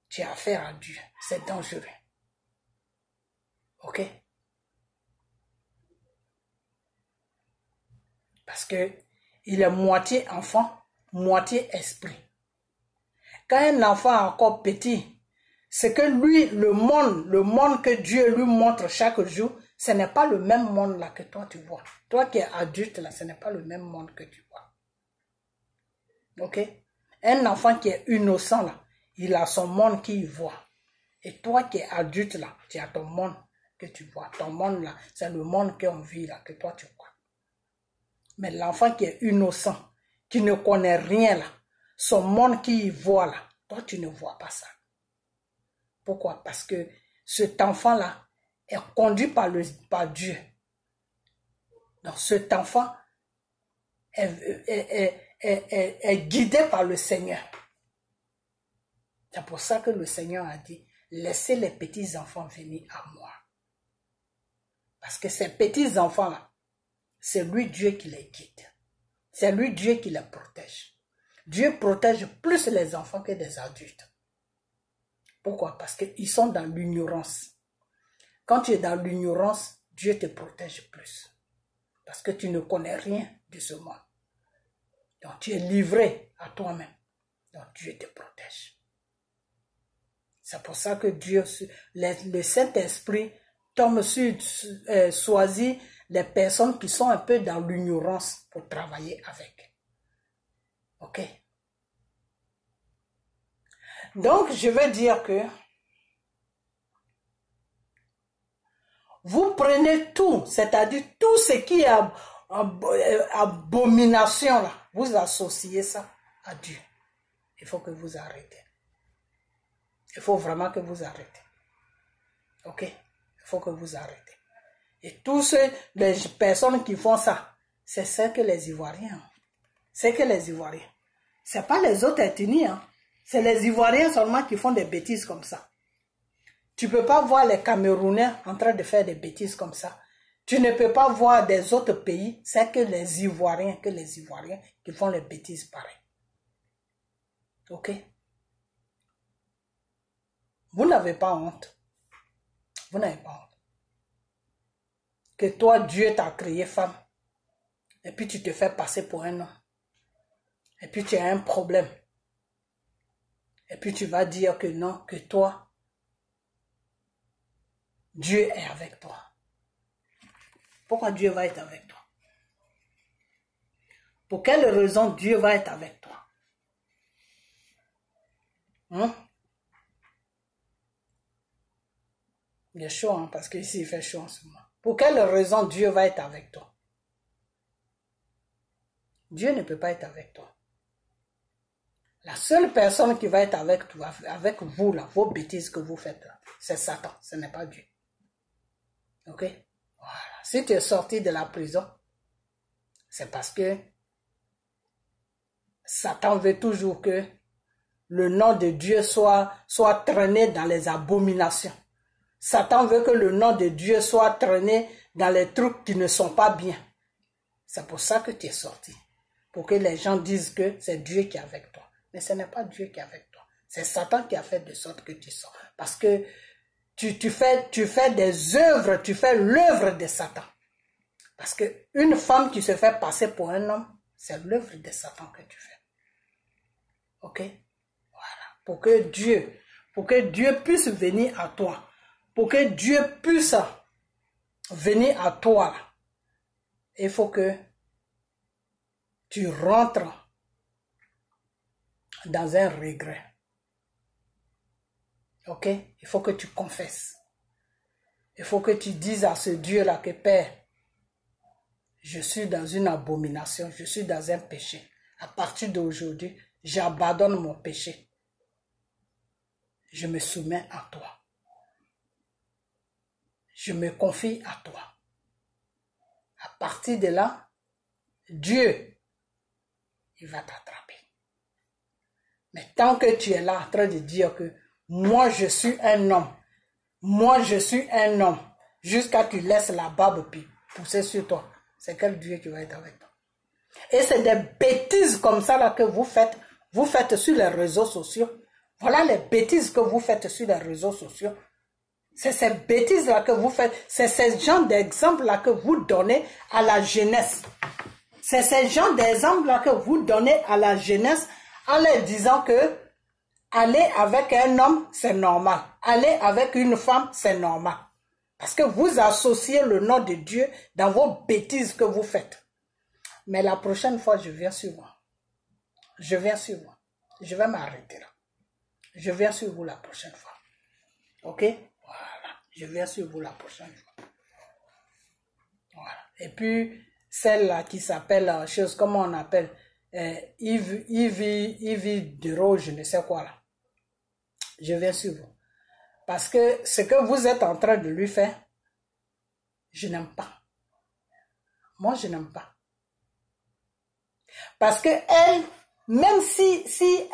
tu as affaire à Dieu. C'est dangereux. Ok? Parce que il est moitié enfant, moitié esprit. Quand un enfant est encore petit, c'est que lui, le monde que Dieu lui montre chaque jour, ce n'est pas le même monde là que toi tu vois. Toi qui es adulte là, ce n'est pas le même monde que tu vois. Ok? Un enfant qui est innocent là, il a son monde qu'il voit. Et toi qui es adulte là, tu as ton monde que tu vois. Ton monde là, c'est le monde qu'on vit là, que toi tu vois. Mais l'enfant qui est innocent, qui ne connaît rien là, son monde qu'il voit là, toi tu ne vois pas ça. Pourquoi? Parce que cet enfant-là est conduit par Dieu. Donc cet enfant est guidé par le Seigneur. C'est pour ça que le Seigneur a dit, laissez les petits enfants venir à moi. Parce que ces petits enfants-là, c'est lui Dieu qui les guide. C'est lui Dieu qui les protège. Dieu protège plus les enfants que les adultes. Pourquoi? Parce qu'ils sont dans l'ignorance. Quand tu es dans l'ignorance, Dieu te protège plus. Parce que tu ne connais rien de ce monde. Donc tu es livré à toi-même. Donc Dieu te protège. C'est pour ça que Dieu, le Saint-Esprit tombe sur, choisit les personnes qui sont un peu dans l'ignorance pour travailler avec. Ok? Donc, je veux dire que vous prenez tout, c'est-à-dire tout ce qui est abomination, là, vous associez ça à Dieu. Il faut que vous arrêtez. Il faut vraiment que vous arrêtez. Ok? Il faut que vous arrêtez. Et tous les personnes qui font ça, c'est ce que les Ivoiriens. C'est que les Ivoiriens. Ce n'est pas les autres ethnies. Hein. C'est les Ivoiriens seulement qui font des bêtises comme ça. Tu ne peux pas voir les Camerounais en train de faire des bêtises comme ça. Tu ne peux pas voir des autres pays. C'est que les Ivoiriens qui font les bêtises pareilles. Ok? Vous n'avez pas honte. Vous n'avez pas honte. Que toi, Dieu t'a créé femme. Et puis tu te fais passer pour un homme. Et puis tu as un problème. Et puis tu vas dire que non, que toi, Dieu est avec toi. Pourquoi Dieu va être avec toi? Pour quelle raison Dieu va être avec toi? Il est chaud, hein, parce qu'ici il fait chaud en ce moment. Pour quelle raison Dieu va être avec toi? Dieu ne peut pas être avec toi. La seule personne qui va être avec toi, avec vous, là, vos bêtises que vous faites, c'est Satan, ce n'est pas Dieu. Ok? Voilà. Si tu es sorti de la prison, c'est parce que Satan veut toujours que le nom de Dieu soit traîné dans les abominations. Satan veut que le nom de Dieu soit traîné dans les trucs qui ne sont pas bien. C'est pour ça que tu es sorti. Pour que les gens disent que c'est Dieu qui est avec toi. Mais ce n'est pas Dieu qui est avec toi. C'est Satan qui a fait de sorte que tu sors. Parce que tu fais des œuvres, tu fais l'œuvre de Satan. Parce qu'une femme qui se fait passer pour un homme, c'est l'œuvre de Satan que tu fais. Ok? Voilà. Pour que Dieu puisse venir à toi. Pour que Dieu puisse venir à toi, il faut que tu rentres dans un regret. Ok? Il faut que tu confesses. Il faut que tu dises à ce Dieu-là que Père, je suis dans une abomination, je suis dans un péché. À partir d'aujourd'hui, j'abandonne mon péché. Je me soumets à toi. Je me confie à toi. À partir de là, Dieu, il va t'attraper. Mais tant que tu es là en train de dire que moi je suis un homme, moi je suis un homme, jusqu'à tu laisses la barbe pousser sur toi, c'est quel Dieu qui va être avec toi? Et c'est des bêtises comme ça là que vous faites sur les réseaux sociaux. Voilà les bêtises que vous faites sur les réseaux sociaux. C'est ces bêtises-là que vous faites, c'est ces genres d'exemples-là que vous donnez à la jeunesse. C'est ces genres d'exemples-là que vous donnez à la jeunesse en leur disant que aller avec un homme, c'est normal. Aller avec une femme, c'est normal. Parce que vous associez le nom de Dieu dans vos bêtises que vous faites. Mais la prochaine fois, je viens sur vous. Je viens sur vous. Je vais m'arrêter là. Je viens sur vous la prochaine fois. Ok? Voilà. Je viens sur vous la prochaine fois. Voilà. Et puis, celle-là qui s'appelle, comment on appelle, Yves Duro, je ne sais quoi là. Je viens sur vous. Parce que ce que vous êtes en train de lui faire, je n'aime pas. Moi, je n'aime pas. Parce que elle, même si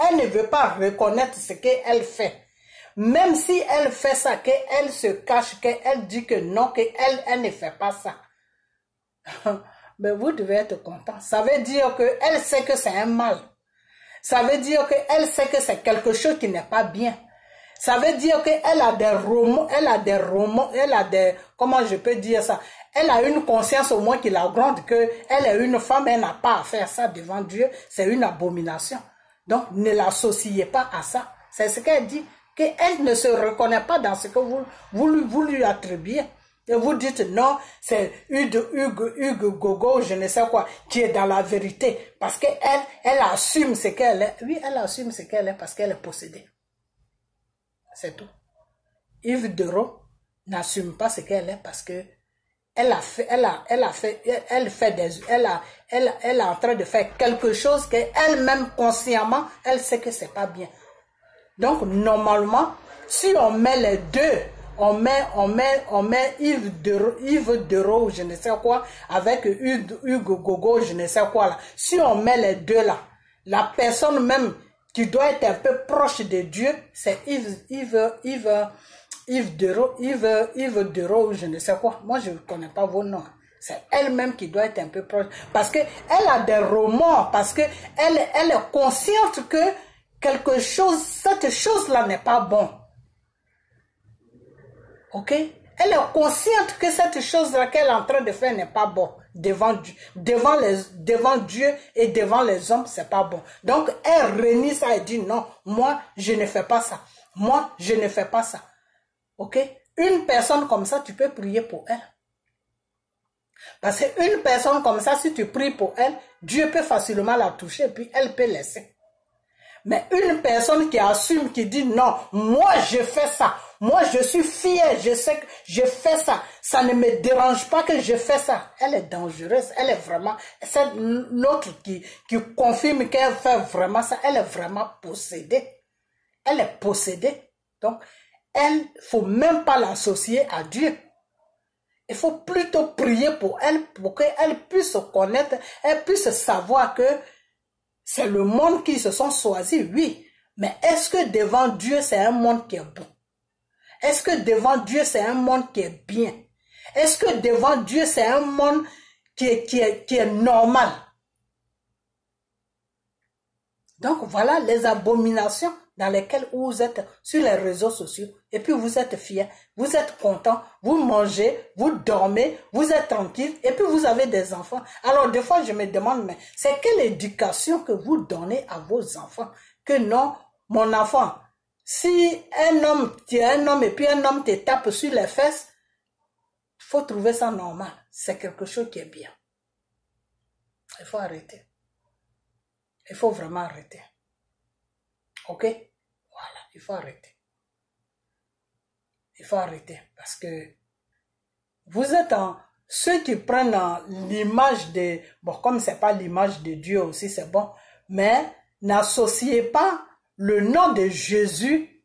elle ne veut pas reconnaître ce qu'elle fait, même si elle fait ça, qu'elle se cache, qu'elle dit que non, qu'elle ne fait pas ça, mais vous devez être content. Ça veut dire qu'elle sait que c'est un mal. Ça veut dire qu'elle sait que c'est quelque chose qui n'est pas bien. Ça veut dire qu'elle a des romans, comment je peux dire ça? Elle a une conscience au moins qui la grande, qu'elle est une femme, elle n'a pas à faire ça devant Dieu, c'est une abomination. Donc, ne l'associez pas à ça. C'est ce qu'elle dit, qu'elle ne se reconnaît pas dans ce que vous lui attribuez. Et vous dites non, c'est Hugues Gogo, je ne sais quoi, qui est dans la vérité. Parce qu'elle assume ce qu'elle est. Oui, elle assume ce qu'elle est parce qu'elle est possédée. C'est tout. Yves Dero n'assume pas ce qu'elle est parce que elle est en train de faire quelque chose qu'elle-même consciemment, elle sait que c'est pas bien. Donc, normalement, si on met les deux, on met Yves Dero, je ne sais quoi, avec Hugues Gogo, je ne sais quoi là. Si on met les deux là, la personne même qui doit être un peu proche de Dieu, c'est Yves Dero, je ne sais quoi. Moi, je ne connais pas vos noms. C'est elle-même qui doit être un peu proche. Parce qu'elle a des remords, parce qu'elle est consciente que quelque chose, cette chose-là n'est pas bon. Ok? Elle est consciente que cette chose-là qu'elle est en train de faire n'est pas bon. Devant Dieu et devant les hommes, c'est pas bon. Donc, elle renie ça et dit non, moi, je ne fais pas ça. Moi, je ne fais pas ça. Ok? Une personne comme ça, tu peux prier pour elle. Parce qu'une personne comme ça, si tu pries pour elle, Dieu peut facilement la toucher et puis elle peut laisser. Mais une personne qui assume, qui dit non, moi je fais ça, moi je suis fière, je sais que je fais ça, ça ne me dérange pas que je fais ça. Elle est dangereuse, elle est vraiment, c'est l'autre qui confirme qu'elle fait vraiment ça, elle est vraiment possédée. Elle est possédée. Donc, elle, faut même pas l'associer à Dieu. Il faut plutôt prier pour elle, pour qu'elle puisse se connaître, elle puisse savoir que c'est le monde qui se sont choisis, oui. Mais est-ce que devant Dieu, c'est un monde qui est bon? Est-ce que devant Dieu, c'est un monde qui est bien? Est-ce que devant Dieu, c'est un monde qui est normal? Donc voilà les abominations dans lesquelles vous êtes sur les réseaux sociaux. Et puis vous êtes fiers, vous êtes contents, vous mangez, vous dormez, vous êtes tranquille, et puis vous avez des enfants. Alors des fois je me demande, mais c'est quelle éducation que vous donnez à vos enfants? Que non, mon enfant, si tu es un homme et puis un homme te tape sur les fesses, il faut trouver ça normal. C'est quelque chose qui est bien. Il faut arrêter. Il faut vraiment arrêter. Ok? Voilà, il faut arrêter. Il faut arrêter parce que vous êtes en... Ceux qui prennent l'image de... Bon, comme c'est pas l'image de Dieu aussi, c'est bon. Mais n'associez pas le nom de Jésus,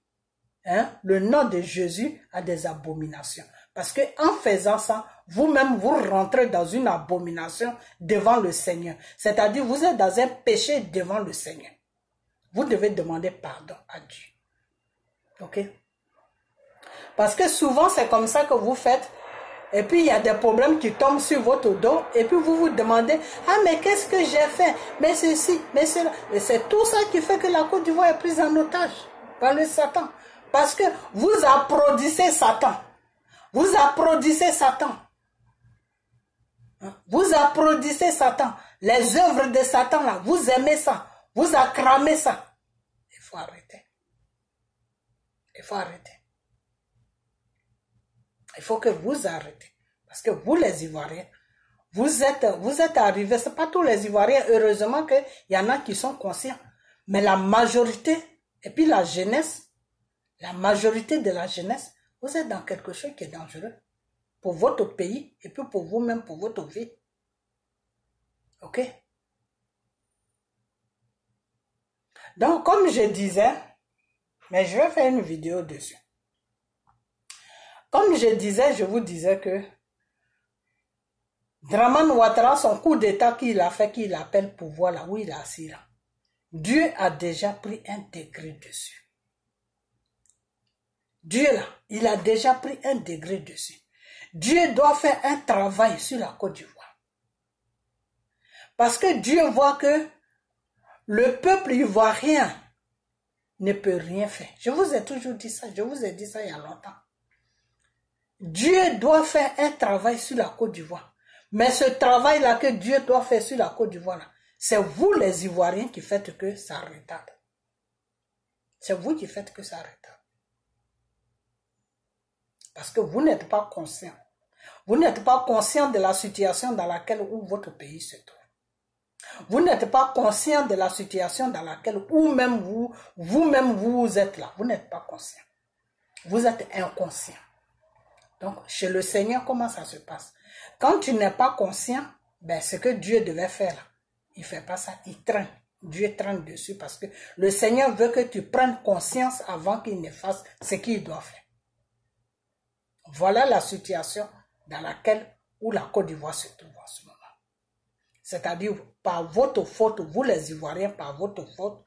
hein, le nom de Jésus à des abominations. Parce que en faisant ça, vous-même, vous rentrez dans une abomination devant le Seigneur. C'est-à-dire, vous êtes dans un péché devant le Seigneur. Vous devez demander pardon à Dieu. Ok? Parce que souvent, c'est comme ça que vous faites. Et puis, il y a des problèmes qui tombent sur votre dos. Et puis, vous vous demandez, ah, mais qu'est-ce que j'ai fait? Mais ceci, mais cela. Et c'est tout ça qui fait que la Côte d'Ivoire est prise en otage par le Satan. Parce que vous applaudissez Satan. Vous applaudissez Satan. Vous applaudissez Satan. Les œuvres de Satan, là, vous aimez ça. Vous acclamez ça. Il faut arrêter. Il faut arrêter. Il faut que vous arrêtez. Parce que vous, les Ivoiriens, vous êtes arrivés, ce n'est pas tous les Ivoiriens, heureusement qu'il y en a qui sont conscients. Mais la majorité, et puis la jeunesse, la majorité de la jeunesse, vous êtes dans quelque chose qui est dangereux. Pour votre pays, et puis pour vous-même, pour votre vie. Ok? Donc, comme je disais, mais je vais faire une vidéo dessus. Comme je disais, je vous disais que Dramane Ouattara, son coup d'état qu'il a fait, qu'il appelle pouvoir là où il est assis là, Dieu a déjà pris un degré dessus. Dieu là, il a déjà pris un degré dessus. Dieu doit faire un travail sur la Côte d'Ivoire. Parce que Dieu voit que le peuple ivoirien ne peut rien faire. Je vous ai toujours dit ça, je vous ai dit ça il y a longtemps. Dieu doit faire un travail sur la Côte d'Ivoire. Mais ce travail-là que Dieu doit faire sur la Côte d'Ivoire, c'est vous les Ivoiriens qui faites que ça retarde. C'est vous qui faites que ça retarde. Parce que vous n'êtes pas conscient. Vous n'êtes pas conscient de la situation dans laquelle où votre pays se trouve. Vous n'êtes pas conscient de la situation dans laquelle vous-même vous êtes là. Vous n'êtes pas conscient. Vous êtes inconscient. Donc, chez le Seigneur, comment ça se passe? Quand tu n'es pas conscient, ben, ce que Dieu devait faire, là, il ne fait pas ça, il traîne. Dieu traîne dessus parce que le Seigneur veut que tu prennes conscience avant qu'il ne fasse ce qu'il doit faire. Voilà la situation dans laquelle où la Côte d'Ivoire se trouve en ce moment. C'est-à-dire, par votre faute, vous les Ivoiriens, par votre faute,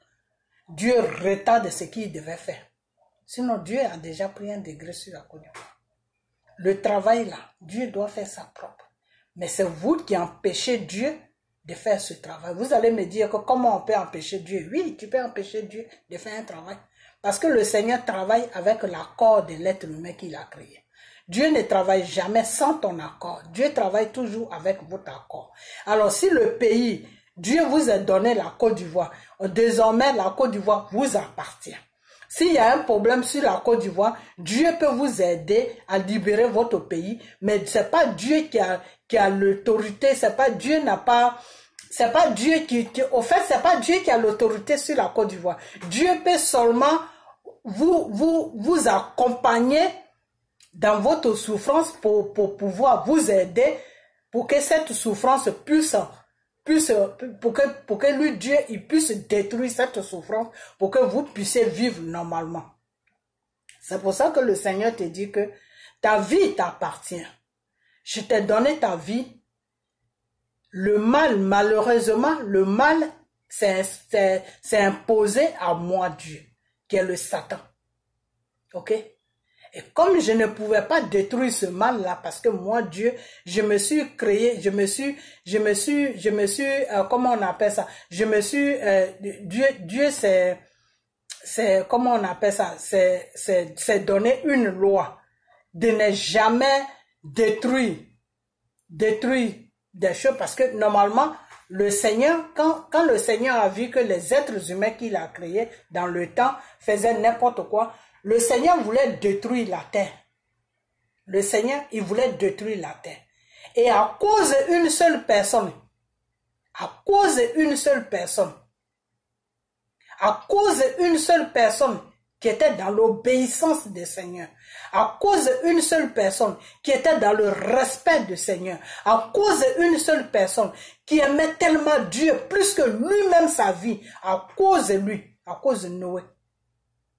Dieu retarde ce qu'il devait faire. Sinon, Dieu a déjà pris un degré sur la Côte d'Ivoire. Le travail là, Dieu doit faire ça propre. Mais c'est vous qui empêchez Dieu de faire ce travail. Vous allez me dire que comment on peut empêcher Dieu? Oui, tu peux empêcher Dieu de faire un travail. Parce que le Seigneur travaille avec l'accord de l'être humain qu'il a créé. Dieu ne travaille jamais sans ton accord. Dieu travaille toujours avec votre accord. Alors si le pays, Dieu vous a donné la Côte d'Ivoire, désormais la Côte d'Ivoire vous appartient. S'il y a un problème sur la Côte d'Ivoire, Dieu peut vous aider à libérer votre pays, mais c'est pas Dieu qui a l'autorité, c'est pas Dieu c'est pas Dieu c'est pas Dieu qui a l'autorité sur la Côte d'Ivoire. Dieu peut seulement vous accompagner dans votre souffrance pour pouvoir vous aider pour que cette souffrance pour que lui, Dieu, il puisse détruire cette souffrance pour que vous puissiez vivre normalement. C'est pour ça que le Seigneur te dit que ta vie t'appartient. Je t'ai donné ta vie. Le mal, malheureusement, le mal, c'est imposé à moi, Dieu, qui est le Satan. Ok? Et comme je ne pouvais pas détruire ce mal-là, parce que moi, Dieu, je me suis créé, comment on appelle ça? Dieu c'est, comment on appelle ça? C'est donner une loi de ne jamais détruire des choses, parce que normalement, le Seigneur, quand le Seigneur a vu que les êtres humains qu'il a créés dans le temps faisaient n'importe quoi, le Seigneur voulait détruire la terre. Le Seigneur, il voulait détruire la terre. Et à cause d'une seule personne, qui était dans l'obéissance du Seigneur, à cause d'une seule personne qui était dans le respect du Seigneur, à cause d'une seule personne qui aimait tellement Dieu plus que lui-même sa vie, à cause de lui, à cause de Noé,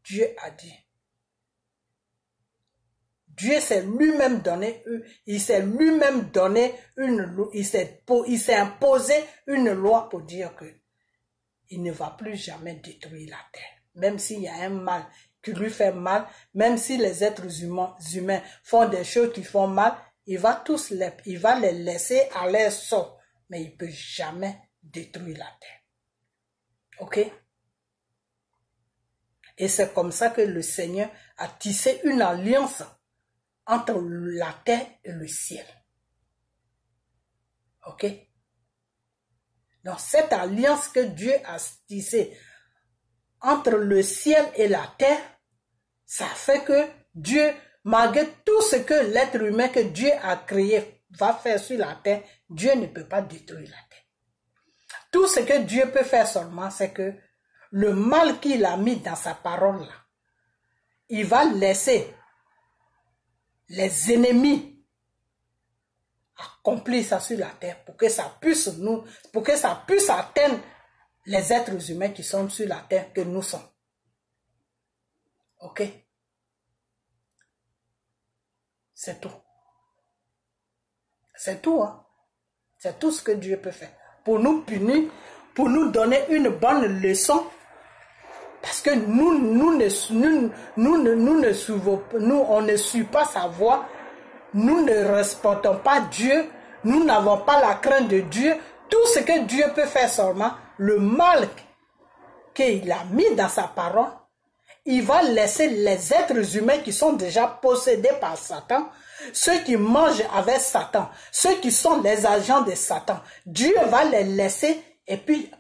Dieu a dit. Dieu s'est lui-même donné, il s'est lui-même donné une loi, il s'est imposé une loi pour dire que il ne va plus jamais détruire la terre. Même s'il y a un mal qui lui fait mal, même si les êtres humains font des choses qui font mal, il va les laisser à leur sort, mais il ne peut jamais détruire la terre. Ok? Et c'est comme ça que le Seigneur a tissé une alliance entre la terre et le ciel. Ok? Donc cette alliance que Dieu a tissée entre le ciel et la terre, ça fait que Dieu, malgré tout ce que l'être humain que Dieu a créé va faire sur la terre, Dieu ne peut pas détruire la terre. Tout ce que Dieu peut faire seulement, c'est que le mal qu'il a mis dans sa parole là, il va laisser les ennemis accomplir ça sur la terre pour que ça puisse atteindre les êtres humains qui sont sur la terre que nous sommes. Ok? C'est tout. C'est tout, hein? C'est tout ce que Dieu peut faire. Pour nous punir, pour nous donner une bonne leçon. Parce que on ne suit pas sa voix. Nous ne respectons pas Dieu. Nous n'avons pas la crainte de Dieu. Tout ce que Dieu peut faire seulement, le mal qu'il a mis dans sa parole, il va laisser les êtres humains qui sont déjà possédés par Satan, ceux qui mangent avec Satan, ceux qui sont les agents de Satan. Dieu va les laisser et puis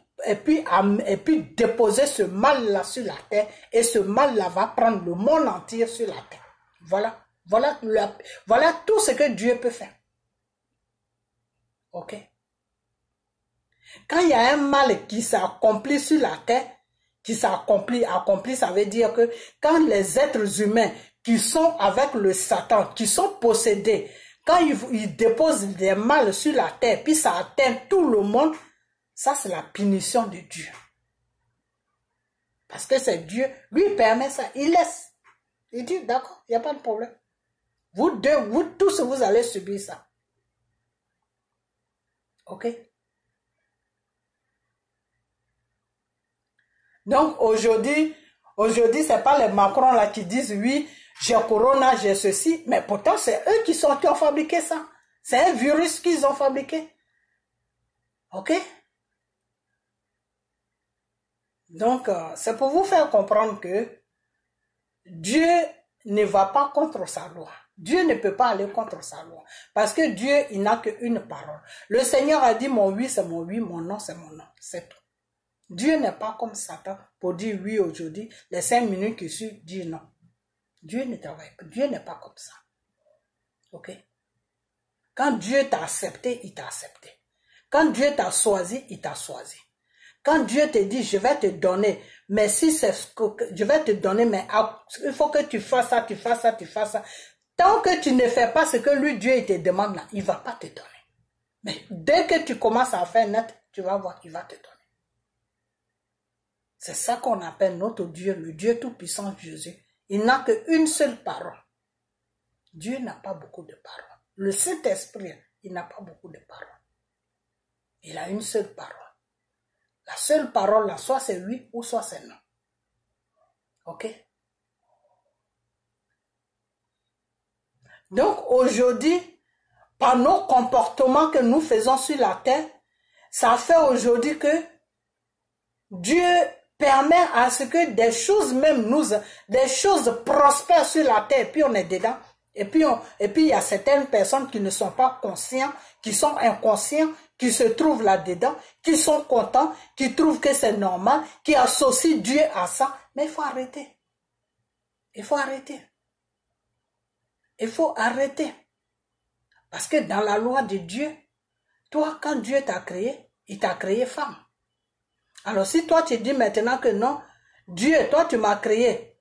déposer ce mal-là sur la terre, et ce mal-là va prendre le monde entier sur la terre. Voilà tout ce que Dieu peut faire. Ok? Quand il y a un mal qui s'accomplit sur la terre, qui s'accomplit, ça veut dire que quand les êtres humains qui sont avec le Satan, qui sont possédés, quand ils déposent des mal sur la terre, puis ça atteint tout le monde, ça c'est la punition de Dieu. Parce que c'est Dieu, lui permet ça, il laisse. Il dit, d'accord, il n'y a pas de problème. Vous tous, vous allez subir ça. Ok? Donc aujourd'hui, c'est pas les Macron là qui disent oui, j'ai corona, j'ai ceci, mais pourtant c'est eux qui ont fabriqué ça. C'est un virus qu'ils ont fabriqué. Ok? Donc c'est pour vous faire comprendre que Dieu ne va pas contre sa loi. Dieu ne peut pas aller contre sa loi. Parce que Dieu, il n'a qu'une parole. Le Seigneur a dit mon oui, c'est mon oui, mon non, c'est mon non. C'est tout. Dieu n'est pas comme Satan pour dire oui aujourd'hui, les 5 minutes qui suivent, dire non. Dieu ne travaille pas. Dieu n'est pas comme ça. Ok? Quand Dieu t'a accepté, il t'a accepté. Quand Dieu t'a choisi, il t'a choisi. Quand Dieu te dit, je vais te donner, mais si c'est ce que je vais te donner, mais il faut que tu fasses ça, tu fasses ça, tu fasses ça. Tant que tu ne fais pas ce que lui, Dieu, il te demande là, il ne va pas te donner. Mais dès que tu commences à faire net, tu vas voir, il va te donner. C'est ça qu'on appelle notre Dieu, le Dieu tout-puissant Jésus. Il n'a qu'une seule parole. Dieu n'a pas beaucoup de paroles. Le Saint-Esprit, il n'a pas beaucoup de paroles. Il a une seule parole. La seule parole là, soit c'est oui ou soit c'est non. Ok? Donc aujourd'hui, par nos comportements que nous faisons sur la terre, ça fait aujourd'hui que Dieu permet à ce que des choses des choses prospèrent sur la terre, puis on est dedans. Et puis il y a certaines personnes qui ne sont pas conscients, qui sont inconscients, qui se trouvent là-dedans, qui sont contents, qui trouvent que c'est normal, qui associent Dieu à ça. Mais il faut arrêter. Il faut arrêter. Il faut arrêter. Parce que dans la loi de Dieu, toi, quand Dieu t'a créé, il t'a créé femme. Alors si toi tu dis maintenant que non, Dieu, toi tu m'as créé,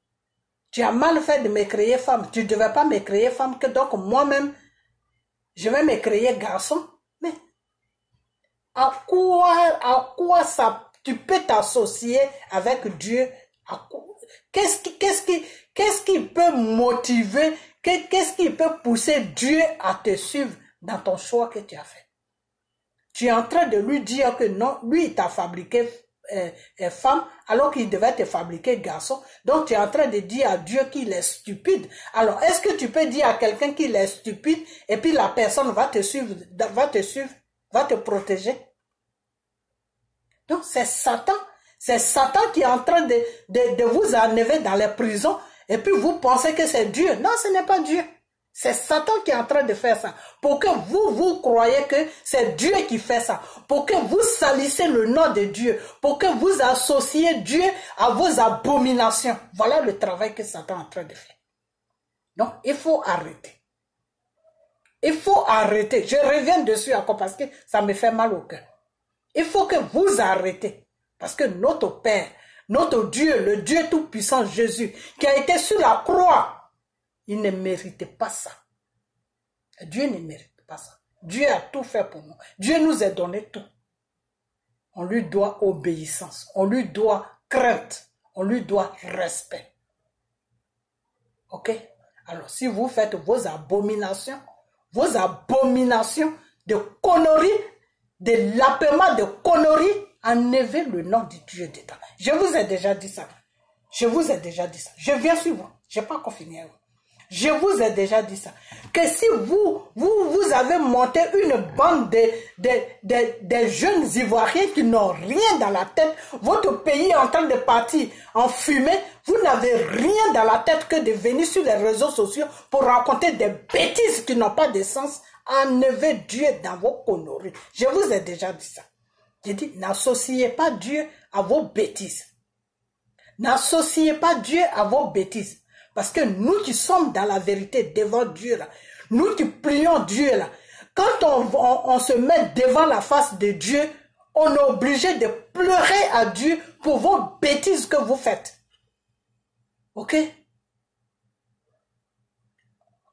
Tu as mal fait de me créer femme. Tu ne devais pas me créer femme, que donc moi-même, je vais me créer garçon. Mais à quoi ça, tu peux t'associer avec Dieu? Qu'est-ce qui peut motiver, qu'est-ce qui peut pousser Dieu à te suivre dans ton choix que tu as fait? Tu es en train de lui dire que non, lui il t'a fabriqué femme alors qu'il devait te fabriquer garçon. Donc tu es en train de dire à Dieu qu'il est stupide. Alors est-ce que tu peux dire à quelqu'un qu'il est stupide et puis la personne va te suivre, va te protéger? Donc c'est Satan. C'est Satan qui est en train de vous enlever dans les prisons et puis vous pensez que c'est Dieu. Non, ce n'est pas Dieu. C'est Satan qui est en train de faire ça. Pour que vous croyez que c'est Dieu qui fait ça. Pour que vous salissez le nom de Dieu. Pour que vous associez Dieu à vos abominations. Voilà le travail que Satan est en train de faire. Donc, il faut arrêter. Il faut arrêter. Je reviens dessus encore parce que ça me fait mal au cœur. Il faut que vous arrêtez. Parce que notre Père, notre Dieu, le Dieu Tout-Puissant Jésus, qui a été sur la croix, il ne méritait pas ça. Dieu ne mérite pas ça. Dieu a tout fait pour nous. Dieu nous a donné tout. On lui doit obéissance. On lui doit crainte. On lui doit respect. Ok? Alors, si vous faites vos abominations de conneries, de lapements, de conneries, enlevez le nom de Dieu dedans. Je vous ai déjà dit ça. Je vous ai déjà dit ça. Je viens sur vous. Je n'ai pas encore fini. Je vous ai déjà dit ça. Que si vous avez monté une bande de jeunes Ivoiriens qui n'ont rien dans la tête, votre pays est en train de partir en fumée, vous n'avez rien dans la tête que de venir sur les réseaux sociaux pour raconter des bêtises qui n'ont pas de sens. Enlevez Dieu dans vos conneries. Je vous ai déjà dit ça. J'ai dit, n'associez pas Dieu à vos bêtises. N'associez pas Dieu à vos bêtises. Parce que nous qui sommes dans la vérité devant Dieu, là, nous qui prions Dieu, là, quand on se met devant la face de Dieu, on est obligé de pleurer à Dieu pour vos bêtises que vous faites. Ok?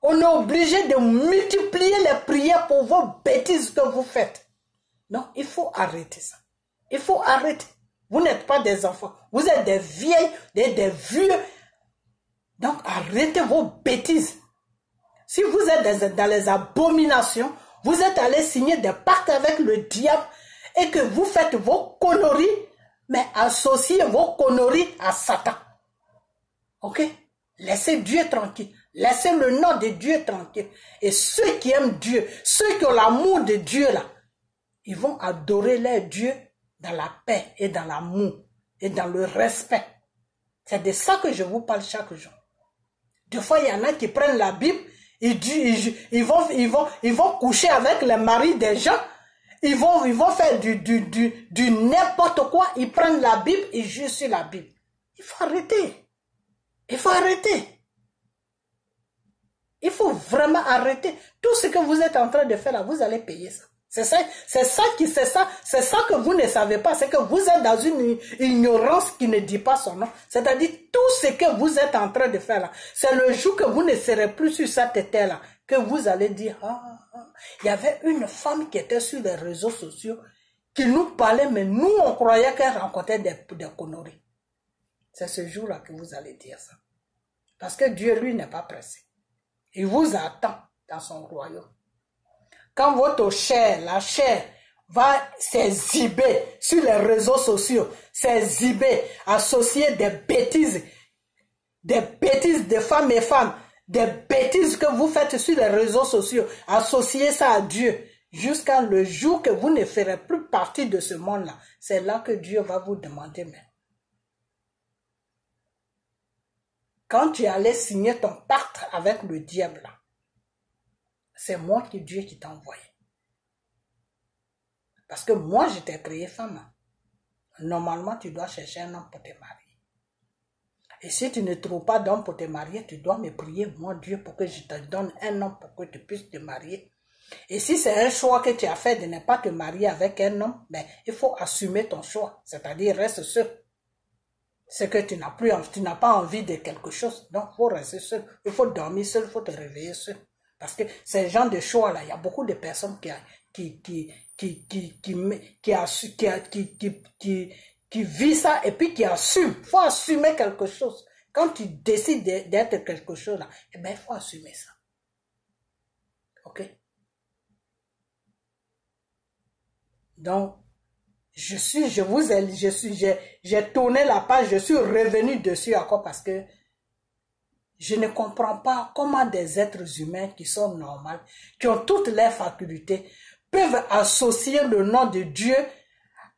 On est obligé de multiplier les prières pour vos bêtises que vous faites. Non, il faut arrêter ça. Il faut arrêter. Vous n'êtes pas des enfants. Vous êtes des vieilles, des vieux. Donc, arrêtez vos bêtises. Si vous êtes dans les abominations, vous êtes allé signer des pactes avec le diable et que vous faites vos conneries, mais associez vos conneries à Satan. Ok? Laissez Dieu tranquille. Laissez le nom de Dieu tranquille. Et ceux qui aiment Dieu, ceux qui ont l'amour de Dieu là, ils vont adorer leur Dieu dans la paix et dans l'amour et dans le respect. C'est de ça que je vous parle chaque jour. Des fois, il y en a qui prennent la Bible, ils vont coucher avec les maris des gens, ils vont faire du n'importe quoi, ils prennent la Bible, ils jurent sur la Bible. Il faut arrêter. Il faut arrêter. Il faut vraiment arrêter. Tout ce que vous êtes en train de faire là, vous allez payer ça. C'est ça que vous ne savez pas. C'est que vous êtes dans une ignorance qui ne dit pas son nom. C'est-à-dire, tout ce que vous êtes en train de faire là, c'est le jour que vous ne serez plus sur cette terre là, que vous allez dire, il y avait une femme qui était sur les réseaux sociaux, qui nous parlait, mais nous, on croyait qu'elle rencontrait des conneries. C'est ce jour-là que vous allez dire ça. Parce que Dieu, lui, n'est pas pressé. Il vous attend dans son royaume. Quand votre chair, la chair, va s'exhiber sur les réseaux sociaux, s'exhiber, associer des bêtises de femmes et femmes, des bêtises que vous faites sur les réseaux sociaux, associer ça à Dieu, jusqu'à le jour que vous ne ferez plus partie de ce monde-là. C'est là que Dieu va vous demander, mais quand tu allais signer ton pacte avec le diable, c'est moi qui Dieu qui t'a envoyé. Parce que moi, je t'ai créé femme. Normalement, tu dois chercher un homme pour te marier. Et si tu ne trouves pas d'homme pour te marier, tu dois me prier, moi Dieu, pour que je te donne un homme pour que tu puisses te marier. Et si c'est un choix que tu as fait de ne pas te marier avec un homme, ben, il faut assumer ton choix. C'est-à-dire, reste seul. c'est que tu n'as pas envie de quelque chose. Donc, il faut rester seul. Il faut dormir seul, il faut te réveiller seul. Parce que ces gens de choix-là, il y a beaucoup de personnes qui vivent ça et puis qui assument. Il faut assumer quelque chose. Quand tu décides d'être quelque chose, là, eh bien, il faut assumer ça. OK? Donc, j'ai tourné la page, je suis revenu dessus encore parce que je ne comprends pas comment des êtres humains qui sont normaux, qui ont toutes les facultés, peuvent associer le nom de Dieu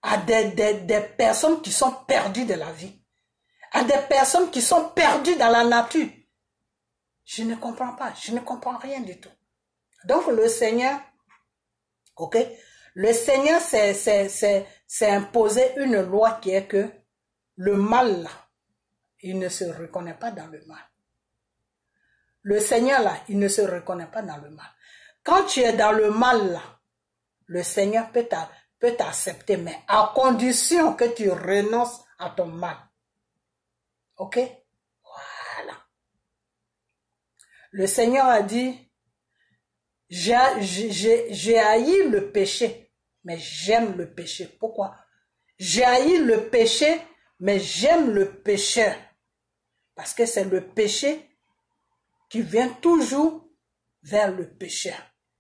à des personnes qui sont perdues de la vie, à des personnes qui sont perdues dans la nature. Je ne comprends pas, je ne comprends rien du tout. Donc le Seigneur, ok, le Seigneur s'est imposé une loi qui est que le mal, il ne se reconnaît pas dans le mal. Le Seigneur, là, il ne se reconnaît pas dans le mal. Quand tu es dans le mal, là, le Seigneur peut t'accepter, mais à condition que tu renonces à ton mal. Ok? Voilà. Le Seigneur a dit, j'ai haï le péché, mais j'aime le péché. Pourquoi? J'ai haï le péché, mais j'aime le pécheur. Parce que c'est le péché qui vient toujours vers le pécheur.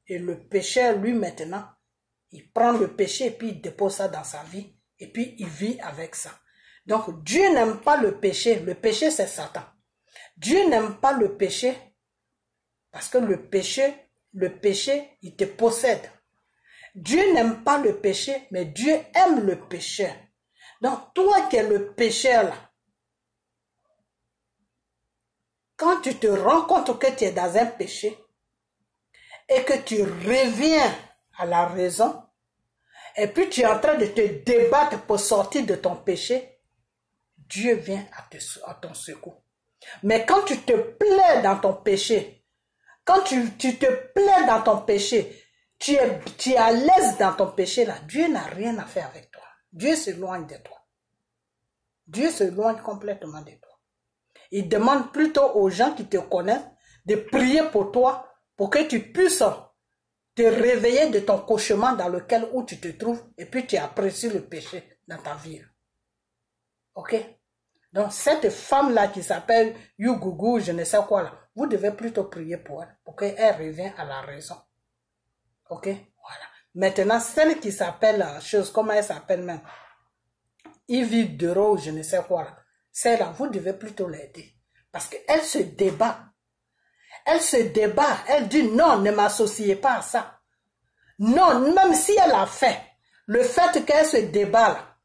Et le pécheur, lui, maintenant, il prend le péché et puis il dépose ça dans sa vie. Et puis il vit avec ça. Donc Dieu n'aime pas le péché. Le péché, c'est Satan. Dieu n'aime pas le péché parce que le péché, il te possède. Dieu n'aime pas le péché, mais Dieu aime le pécheur. Donc toi qui es le pécheur là, quand tu te rends compte que tu es dans un péché et que tu reviens à la raison et puis tu es en train de te débattre pour sortir de ton péché, Dieu vient à ton secours. Mais quand tu te plais dans ton péché, quand tu te plais dans ton péché, tu es à l'aise dans ton péché là, Dieu n'a rien à faire avec toi. Dieu s'éloigne de toi. Dieu s'éloigne complètement de toi. Il demande plutôt aux gens qui te connaissent de prier pour toi, pour que tu puisses te réveiller de ton cauchemar dans lequel où tu te trouves et puis tu apprécies le péché dans ta vie. Ok? Donc cette femme-là qui s'appelle Yugugu, je ne sais quoi là, vous devez plutôt prier pour elle, pour qu'elle revienne à la raison. Ok? Voilà. Maintenant, celle qui s'appelle, comment elle s'appelle même? Ivy Dero, je ne sais quoi là. Celle-là, vous devez plutôt l'aider. Parce qu'elle se débat. Elle se débat. Elle dit non, ne m'associez pas à ça. Non, même si elle a fait, le fait qu'elle se débat là,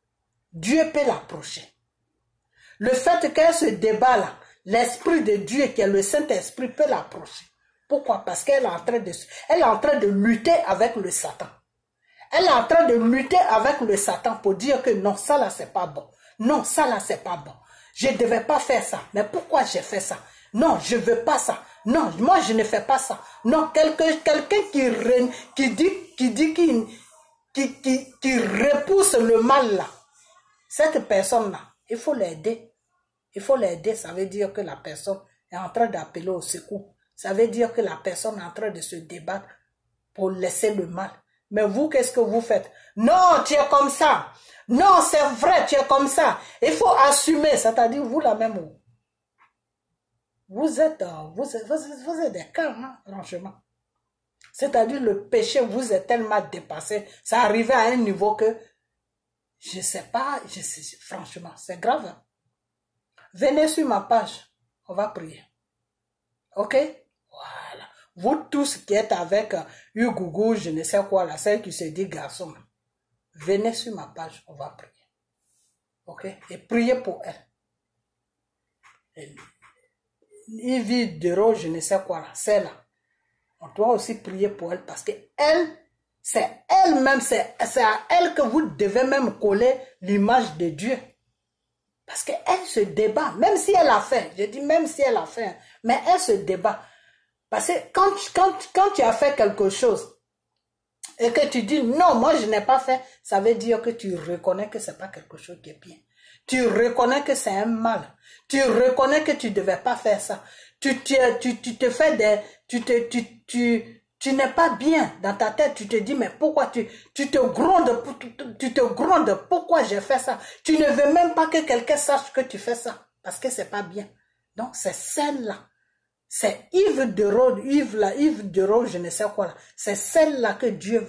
Dieu peut l'approcher. Le fait qu'elle se débat là, l'Esprit de Dieu qui est le Saint-Esprit peut l'approcher. Pourquoi? Parce qu'elle est en train de lutter avec le Satan. Elle est en train de lutter avec le Satan pour dire que non, ça là c'est pas bon. Non, ça là c'est pas bon. Je ne devais pas faire ça. Mais pourquoi j'ai fait ça? Non, je ne veux pas ça. Non, moi je ne fais pas ça. Non, quelqu'un qui repousse le mal là. Cette personne-là, il faut l'aider. Il faut l'aider, ça veut dire que la personne est en train d'appeler au secours. Ça veut dire que la personne est en train de se débattre pour laisser le mal. Mais vous, qu'est-ce que vous faites? Non, tu es comme ça. Non, c'est vrai, tu es comme ça. Il faut assumer, c'est-à-dire vous la même. Vous êtes des cœurs, hein, franchement. C'est-à-dire le péché vous est tellement dépassé. Ça arrivé à un niveau que, je sais pas, franchement, c'est grave. Venez sur ma page, on va prier. Ok? Voilà. Vous tous qui êtes avec Yugugu, je ne sais quoi, là, celle qui se dit garçon, venez sur ma page, on va prier. Ok? Et priez pour elle. Ivy Dero, je ne sais quoi, là, c'est là. On doit aussi prier pour elle parce que elle, c'est elle-même, c'est à elle que vous devez même coller l'image de Dieu. Parce qu'elle se débat, même si elle a fait, je dis même si elle a fait, mais elle se débat. Parce que quand tu as fait quelque chose et que tu dis non, moi je n'ai pas fait, ça veut dire que tu reconnais que ce n'est pas quelque chose qui est bien. Tu reconnais que c'est un mal. Tu reconnais que tu ne devais pas faire ça. Tu te fais des... Tu n'es pas bien dans ta tête. Tu te dis, mais pourquoi tu te grondes, pourquoi j'ai fait ça? Tu ne veux même pas que quelqu'un sache que tu fais ça. Parce que c'est pas bien. Donc, c'est celle-là. C'est Yves de Rose, je ne sais quoi là. C'est celle-là que Dieu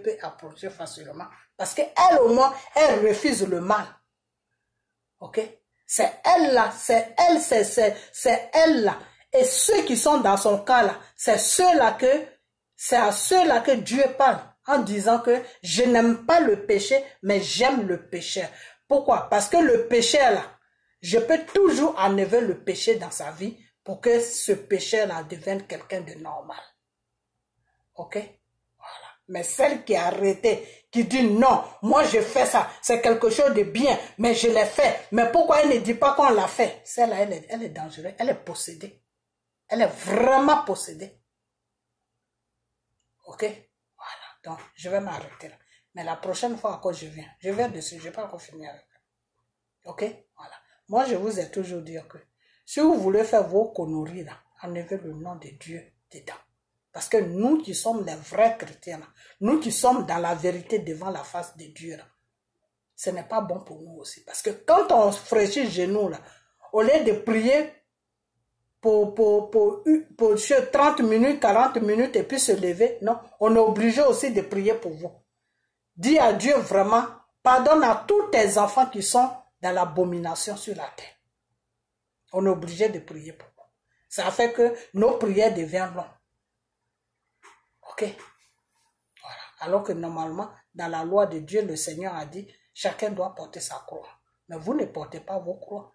peut approcher facilement. Parce qu'elle au moins, elle refuse le mal. Ok? C'est elle là, c'est elle là. Et ceux qui sont dans son cas là, c'est à ceux-là que Dieu parle en disant que je n'aime pas le péché, mais j'aime le pécheur. Pourquoi? Parce que le pécheur là, je peux toujours enlever le péché dans sa vie pour que ce pécheur-là devienne quelqu'un de normal. Ok? Voilà. Mais celle qui a arrêté, qui dit non, moi je fais ça, c'est quelque chose de bien, mais je l'ai fait. Mais pourquoi elle ne dit pas qu'on l'a fait? Celle-là, elle est dangereuse, elle est possédée. Elle est vraiment possédée. Ok? Voilà. Donc, je vais m'arrêter là. Mais la prochaine fois encore, je viens dessus, je ne vais pas encore finir avec elle. Ok? Voilà. Moi, je vous ai toujours dit que si vous voulez faire vos conneries là, enlevez le nom de Dieu dedans. Parce que nous qui sommes les vrais chrétiens, là, nous qui sommes dans la vérité devant la face de Dieu, là, ce n'est pas bon pour nous aussi. Parce que quand on fraîchit les genoux, là, au lieu de prier pour 30 minutes, 40 minutes et puis se lever, non, on est obligé aussi de prier pour vous. Dis à Dieu vraiment, pardonne à tous tes enfants qui sont dans l'abomination sur la terre. On est obligé de prier pour vous. Ça fait que nos prières deviennent longues. Ok? Voilà. Alors que normalement, dans la loi de Dieu, le Seigneur a dit, chacun doit porter sa croix. Mais vous ne portez pas vos croix.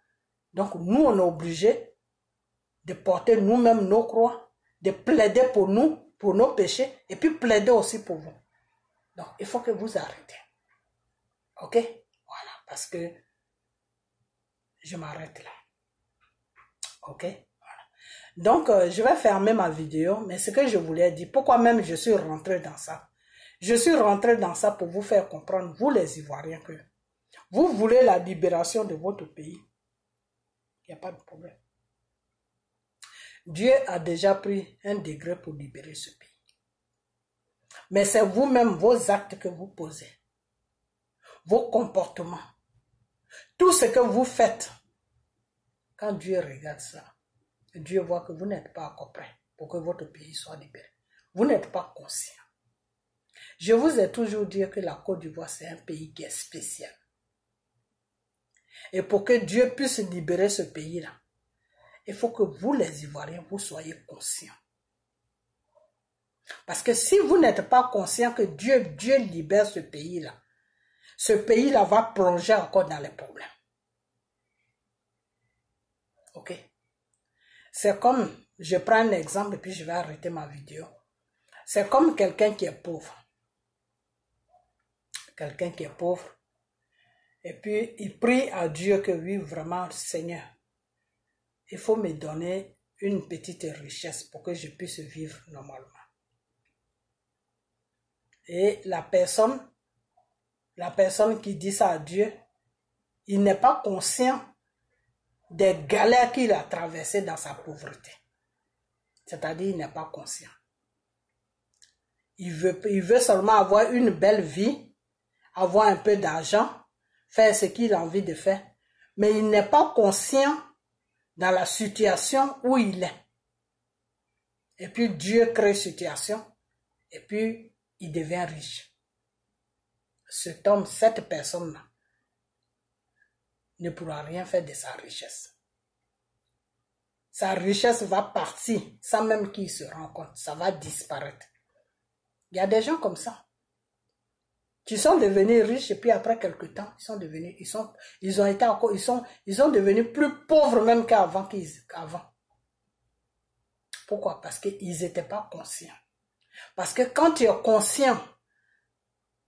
Donc nous, on est obligé de porter nous-mêmes nos croix, de plaider pour nous, pour nos péchés, et puis plaider aussi pour vous. Donc, il faut que vous arrêtez. Ok? Voilà, parce que je m'arrête là. Ok? Voilà. Donc, je vais fermer ma vidéo, mais ce que je voulais dire, pourquoi même je suis rentré dans ça? Je suis rentré dans ça pour vous faire comprendre, vous les Ivoiriens, que vous voulez la libération de votre pays. Il n'y a pas de problème. Dieu a déjà pris un décret pour libérer ce pays. Mais c'est vous-même, vos actes que vous posez, vos comportements, tout ce que vous faites. Quand Dieu regarde ça, Dieu voit que vous n'êtes pas encore prêt pour que votre pays soit libéré. Vous n'êtes pas conscient. Je vous ai toujours dit que la Côte d'Ivoire, c'est un pays qui est spécial. Et pour que Dieu puisse libérer ce pays-là, il faut que vous, les Ivoiriens, vous soyez conscients. Parce que si vous n'êtes pas conscient que Dieu libère ce pays-là va plonger encore dans les problèmes. Ok? C'est comme, je prends un exemple et puis je vais arrêter ma vidéo. C'est comme quelqu'un qui est pauvre. Quelqu'un qui est pauvre. Et puis il prie à Dieu que oui, vraiment, Seigneur, il faut me donner une petite richesse pour que je puisse vivre normalement. Et la personne qui dit ça à Dieu, il n'est pas conscient des galères qu'il a traversées dans sa pauvreté. C'est-à-dire, il n'est pas conscient. Il veut seulement avoir une belle vie, avoir un peu d'argent, faire ce qu'il a envie de faire. Mais il n'est pas conscient dans la situation où il est. Et puis Dieu crée une situation, et puis il devient riche. Cet homme, cette personne-là, ne pourra rien faire de sa richesse. Sa richesse va partir sans même qu'il se rende compte. Ça va disparaître. Il y a des gens comme ça qui sont devenus riches et puis après quelque temps, ils sont devenus plus pauvres même qu'avant. Pourquoi? Parce qu'ils n'étaient pas conscients. Parce que quand tu es conscient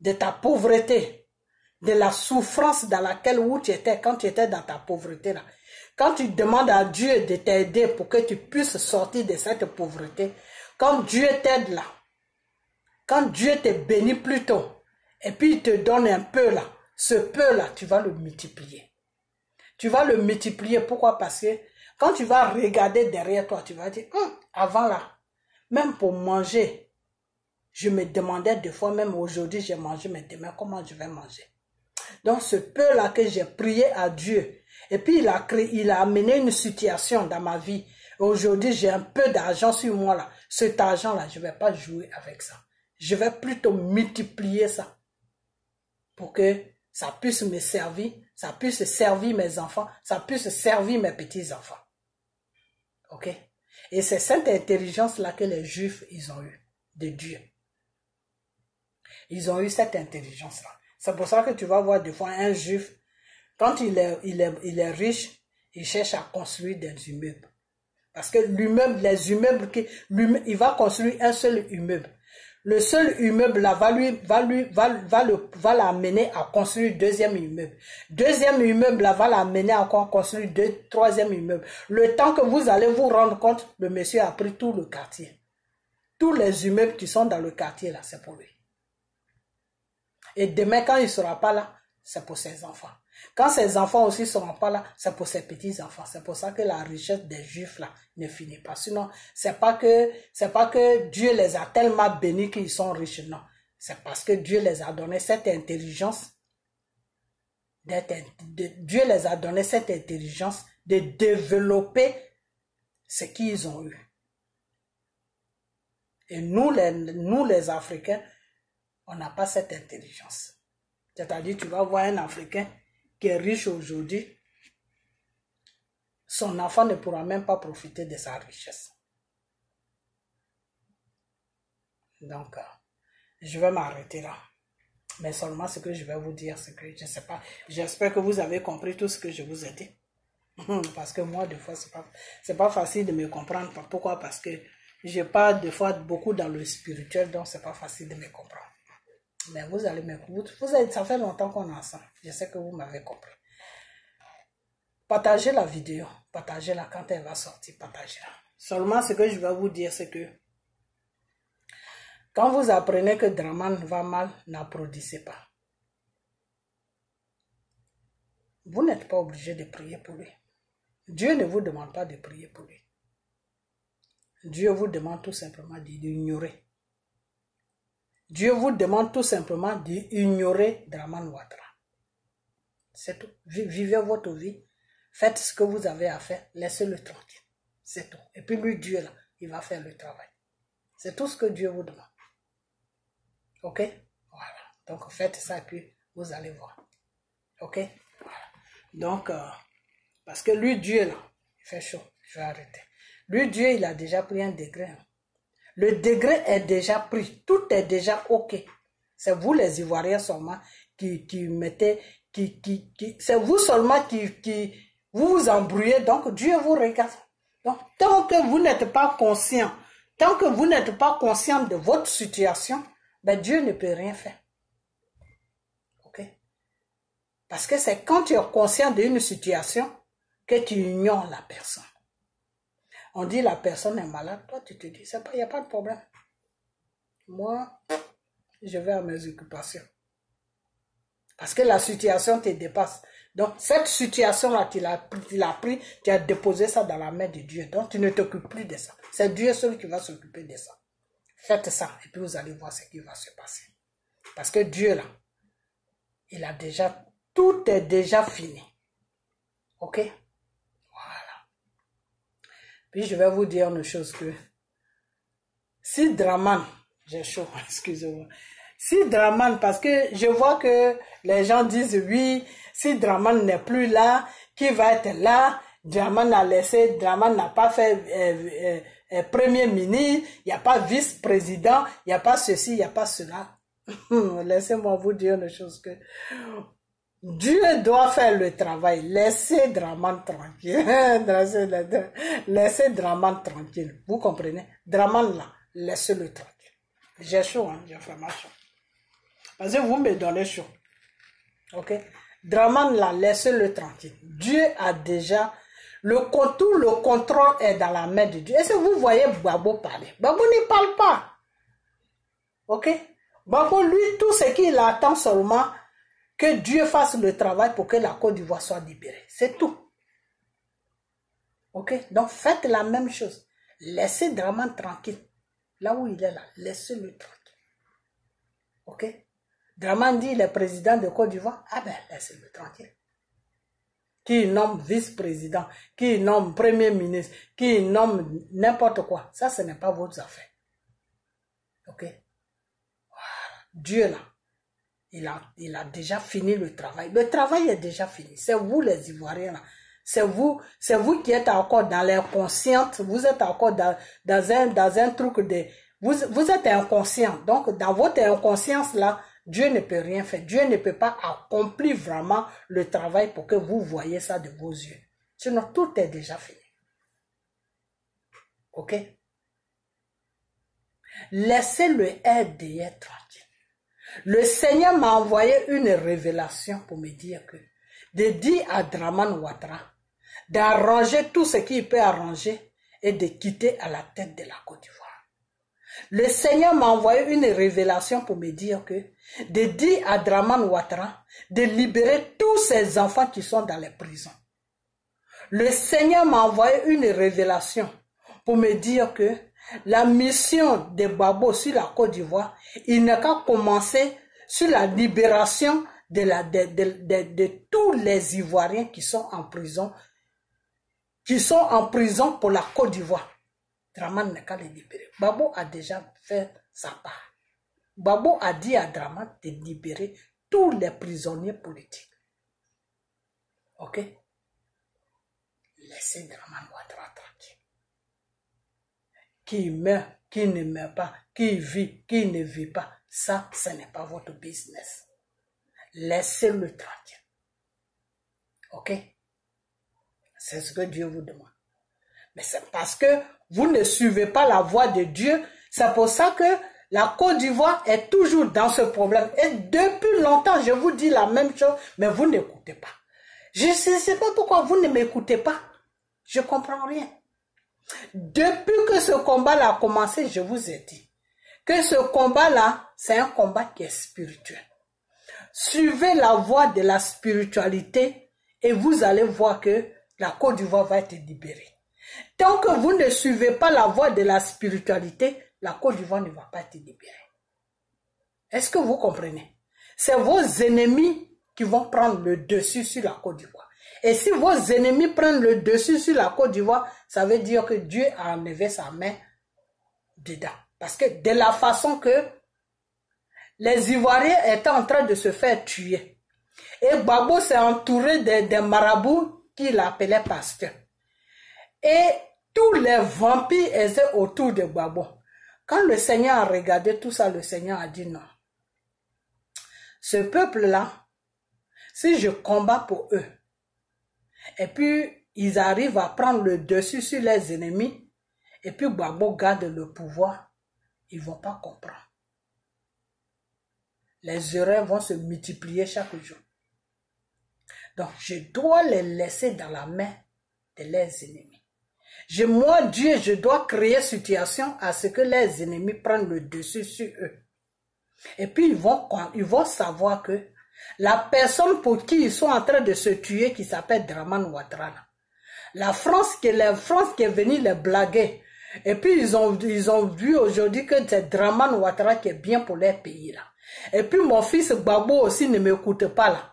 de ta pauvreté, de la souffrance dans laquelle tu étais, quand tu étais dans ta pauvreté là, quand tu demandes à Dieu de t'aider pour que tu puisses sortir de cette pauvreté, quand Dieu t'aide là, quand Dieu te bénit plutôt, et puis il te donne un peu là, ce peu-là, tu vas le multiplier. Tu vas le multiplier. Pourquoi? Parce que quand tu vas regarder derrière toi, tu vas dire, avant là, même pour manger, je me demandais deux fois, même aujourd'hui, j'ai mangé, mais demain, comment je vais manger? Donc, ce peu-là que j'ai prié à Dieu, et puis il a amené une situation dans ma vie. Aujourd'hui, j'ai un peu d'argent sur moi là. Cet argent-là, je ne vais pas jouer avec ça. Je vais plutôt multiplier ça pour que ça puisse me servir, ça puisse servir mes enfants, ça puisse servir mes petits-enfants. Ok? Et c'est cette intelligence-là que les Juifs, ils ont eu de Dieu. Ils ont eu cette intelligence-là. C'est pour ça que tu vas voir des fois un Juif, quand il est riche, il cherche à construire des immeubles. Parce que l'immeuble, les immeubles, il va construire un seul immeuble. Le seul immeuble là va l'amener à construire deuxième immeuble. Deuxième immeuble là va l'amener à construire troisième immeuble. Le temps que vous allez vous rendre compte, le monsieur a pris tout le quartier. Tous les immeubles qui sont dans le quartier là, c'est pour lui. Et demain, quand il ne sera pas là, c'est pour ses enfants. Quand ses enfants aussi ne seront pas là, c'est pour ses petits-enfants. C'est pour ça que la richesse des Juifs là ne finit pas. Sinon, c'est pas que Dieu les a tellement bénis qu'ils sont riches. Non. C'est parce que Dieu les a donné cette intelligence. Dieu les a donné cette intelligence de développer ce qu'ils ont eu. Et nous les Africains, on n'a pas cette intelligence. C'est-à-dire, tu vas voir un Africain qui est riche aujourd'hui, son enfant ne pourra même pas profiter de sa richesse. Donc, je vais m'arrêter là. Mais seulement ce que je vais vous dire, c'est que je ne sais pas. J'espère que vous avez compris tout ce que je vous ai dit. Parce que moi, des fois, c'est pas facile de me comprendre. Pourquoi? Parce que je parle des fois beaucoup dans le spirituel, donc c'est pas facile de me comprendre. Mais vous allez m'écouter. Ça fait longtemps qu'on est ensemble. Je sais que vous m'avez compris. Partagez la vidéo. Partagez-la quand elle va sortir. Partagez-la. Seulement ce que je vais vous dire, c'est que quand vous apprenez que Draman va mal, n'applaudissez pas. Vous n'êtes pas obligé de prier pour lui. Dieu ne vous demande pas de prier pour lui. Dieu vous demande tout simplement d'ignorer. Dieu vous demande tout simplement d'ignorer Draman Ouattara. C'est tout. Vivez votre vie. Faites ce que vous avez à faire. Laissez-le tranquille. C'est tout. Et puis lui, Dieu, là, il va faire le travail. C'est tout ce que Dieu vous demande. Ok? Voilà. Donc faites ça et puis vous allez voir. Ok? Voilà. Donc, parce que lui, Dieu, là, il fait chaud. Je vais arrêter. Lui, Dieu, il a déjà pris un degré. Le degré est déjà pris. Tout est déjà ok. C'est vous les Ivoiriens seulement qui mettez, c'est vous seulement qui vous embrouillez. Donc Dieu vous regarde. Donc tant que vous n'êtes pas conscient, tant que vous n'êtes pas conscient de votre situation, ben Dieu ne peut rien faire. Ok? Parce que c'est quand tu es conscient d'une situation que tu ignores la personne. On dit la personne est malade, toi tu te dis, il n'y a pas de problème. Moi, je vais à mes occupations. Parce que la situation te dépasse. Donc, cette situation-là, tu l'as pris, tu as déposé ça dans la main de Dieu. Donc, tu ne t'occupes plus de ça. C'est Dieu seul qui va s'occuper de ça. Faites ça et puis vous allez voir ce qui va se passer. Parce que Dieu, là, il a déjà, tout est déjà fini. Ok? Puis je vais vous dire une chose que si Draman, j'ai chaud, excusez-moi, si Draman, parce que je vois que les gens disent oui, si Draman n'est plus là, qui va être là? Draman a laissé, Draman n'a pas fait premier ministre, il n'y a pas vice-président, il n'y a pas ceci, il n'y a pas cela. Laissez-moi vous dire une chose que Dieu doit faire le travail. Laissez Draman tranquille. Laissez Draman tranquille. Vous comprenez? Draman là, laissez-le tranquille. J'ai chaud, hein? J'ai vraiment chaud. Parce que vous me donnez chaud. Ok? Draman là, laissez-le tranquille. Dieu a déjà... tout le contrôle est dans la main de Dieu. Est-ce que vous voyez Babo parler? Babo ne parle pas. Ok? Babo, lui, tout ce qu'il attend seulement... Que Dieu fasse le travail pour que la Côte d'Ivoire soit libérée. C'est tout. Ok? Donc faites la même chose. Laissez Dramane tranquille. Là où il est là, laissez-le tranquille. Ok? Dramane dit, il est président de Côte d'Ivoire. Ah ben, laissez-le tranquille. Qui nomme vice-président, qui nomme premier ministre, qui nomme n'importe quoi. Ça, ce n'est pas votre affaire. Ok? Voilà. Dieu là, il a déjà fini le travail. Le travail est déjà fini. C'est vous les Ivoiriens là. C'est vous qui êtes encore dans l'inconsciente. Vous êtes encore dans un truc de... Vous êtes inconscient. Donc, dans votre inconscience là, Dieu ne peut rien faire. Dieu ne peut pas accomplir vraiment le travail pour que vous voyez ça de vos yeux. Sinon, tout est déjà fini. Ok? Laissez le RDR tranquille. Le Seigneur m'a envoyé une révélation pour me dire que de dire à Dramane Ouattara d'arranger tout ce qu'il peut arranger et de quitter à la tête de la Côte d'Ivoire. Le Seigneur m'a envoyé une révélation pour me dire que de dire à Dramane Ouattara de libérer tous ces enfants qui sont dans les prisons. Le Seigneur m'a envoyé une révélation pour me dire que la mission de Gbagbo sur la Côte d'Ivoire, il n'a qu'à commencer sur la libération de tous les Ivoiriens qui sont en prison pour la Côte d'Ivoire. Dramane n'a qu'à les libérer. Gbagbo a déjà fait sa part. Gbagbo a dit à Dramane de libérer tous les prisonniers politiques. Ok? Laissez Dramane Ouattara tranquille. Qui meurt, qui ne meurt pas, qui vit, qui ne vit pas, ça, ce n'est pas votre business. Laissez-le tranquille. Ok? C'est ce que Dieu vous demande. Mais c'est parce que vous ne suivez pas la voie de Dieu. C'est pour ça que la Côte d'Ivoire est toujours dans ce problème. Et depuis longtemps, je vous dis la même chose, mais vous n'écoutez pas. Je ne sais pas pourquoi vous ne m'écoutez pas. Je ne comprends rien. Depuis que ce combat-là a commencé, je vous ai dit que ce combat-là, c'est un combat qui est spirituel. Suivez la voie de la spiritualité et vous allez voir que la Côte d'Ivoire va être libérée. Tant que vous ne suivez pas la voie de la spiritualité, la Côte d'Ivoire ne va pas être libérée. Est-ce que vous comprenez? C'est vos ennemis qui vont prendre le dessus sur la Côte d'Ivoire. Et si vos ennemis prennent le dessus sur la Côte d'Ivoire, ça veut dire que Dieu a enlevé sa main dedans. Parce que de la façon que les Ivoiriens étaient en train de se faire tuer, et Gbagbo s'est entouré des marabouts qu'il appelait pasteurs. Et tous les vampires étaient autour de Gbagbo. Quand le Seigneur a regardé tout ça, le Seigneur a dit non. Ce peuple-là, si je combats pour eux, et puis ils arrivent à prendre le dessus sur les ennemis, et puis Gbagbo garde le pouvoir, ils ne vont pas comprendre. Les erreurs vont se multiplier chaque jour. Donc, je dois les laisser dans la main de leurs ennemis. Moi, Dieu, je dois créer situation à ce que les ennemis prennent le dessus sur eux. Et puis, ils vont savoir que la personne pour qui ils sont en train de se tuer, qui s'appelle Dramane Ouattara, la France qui est venue les blaguer. Et puis, ils ont vu aujourd'hui que c'est Dramane Ouattara qui est bien pour leur pays, là. Et puis, mon fils Gbagbo aussi ne m'écoute pas, là.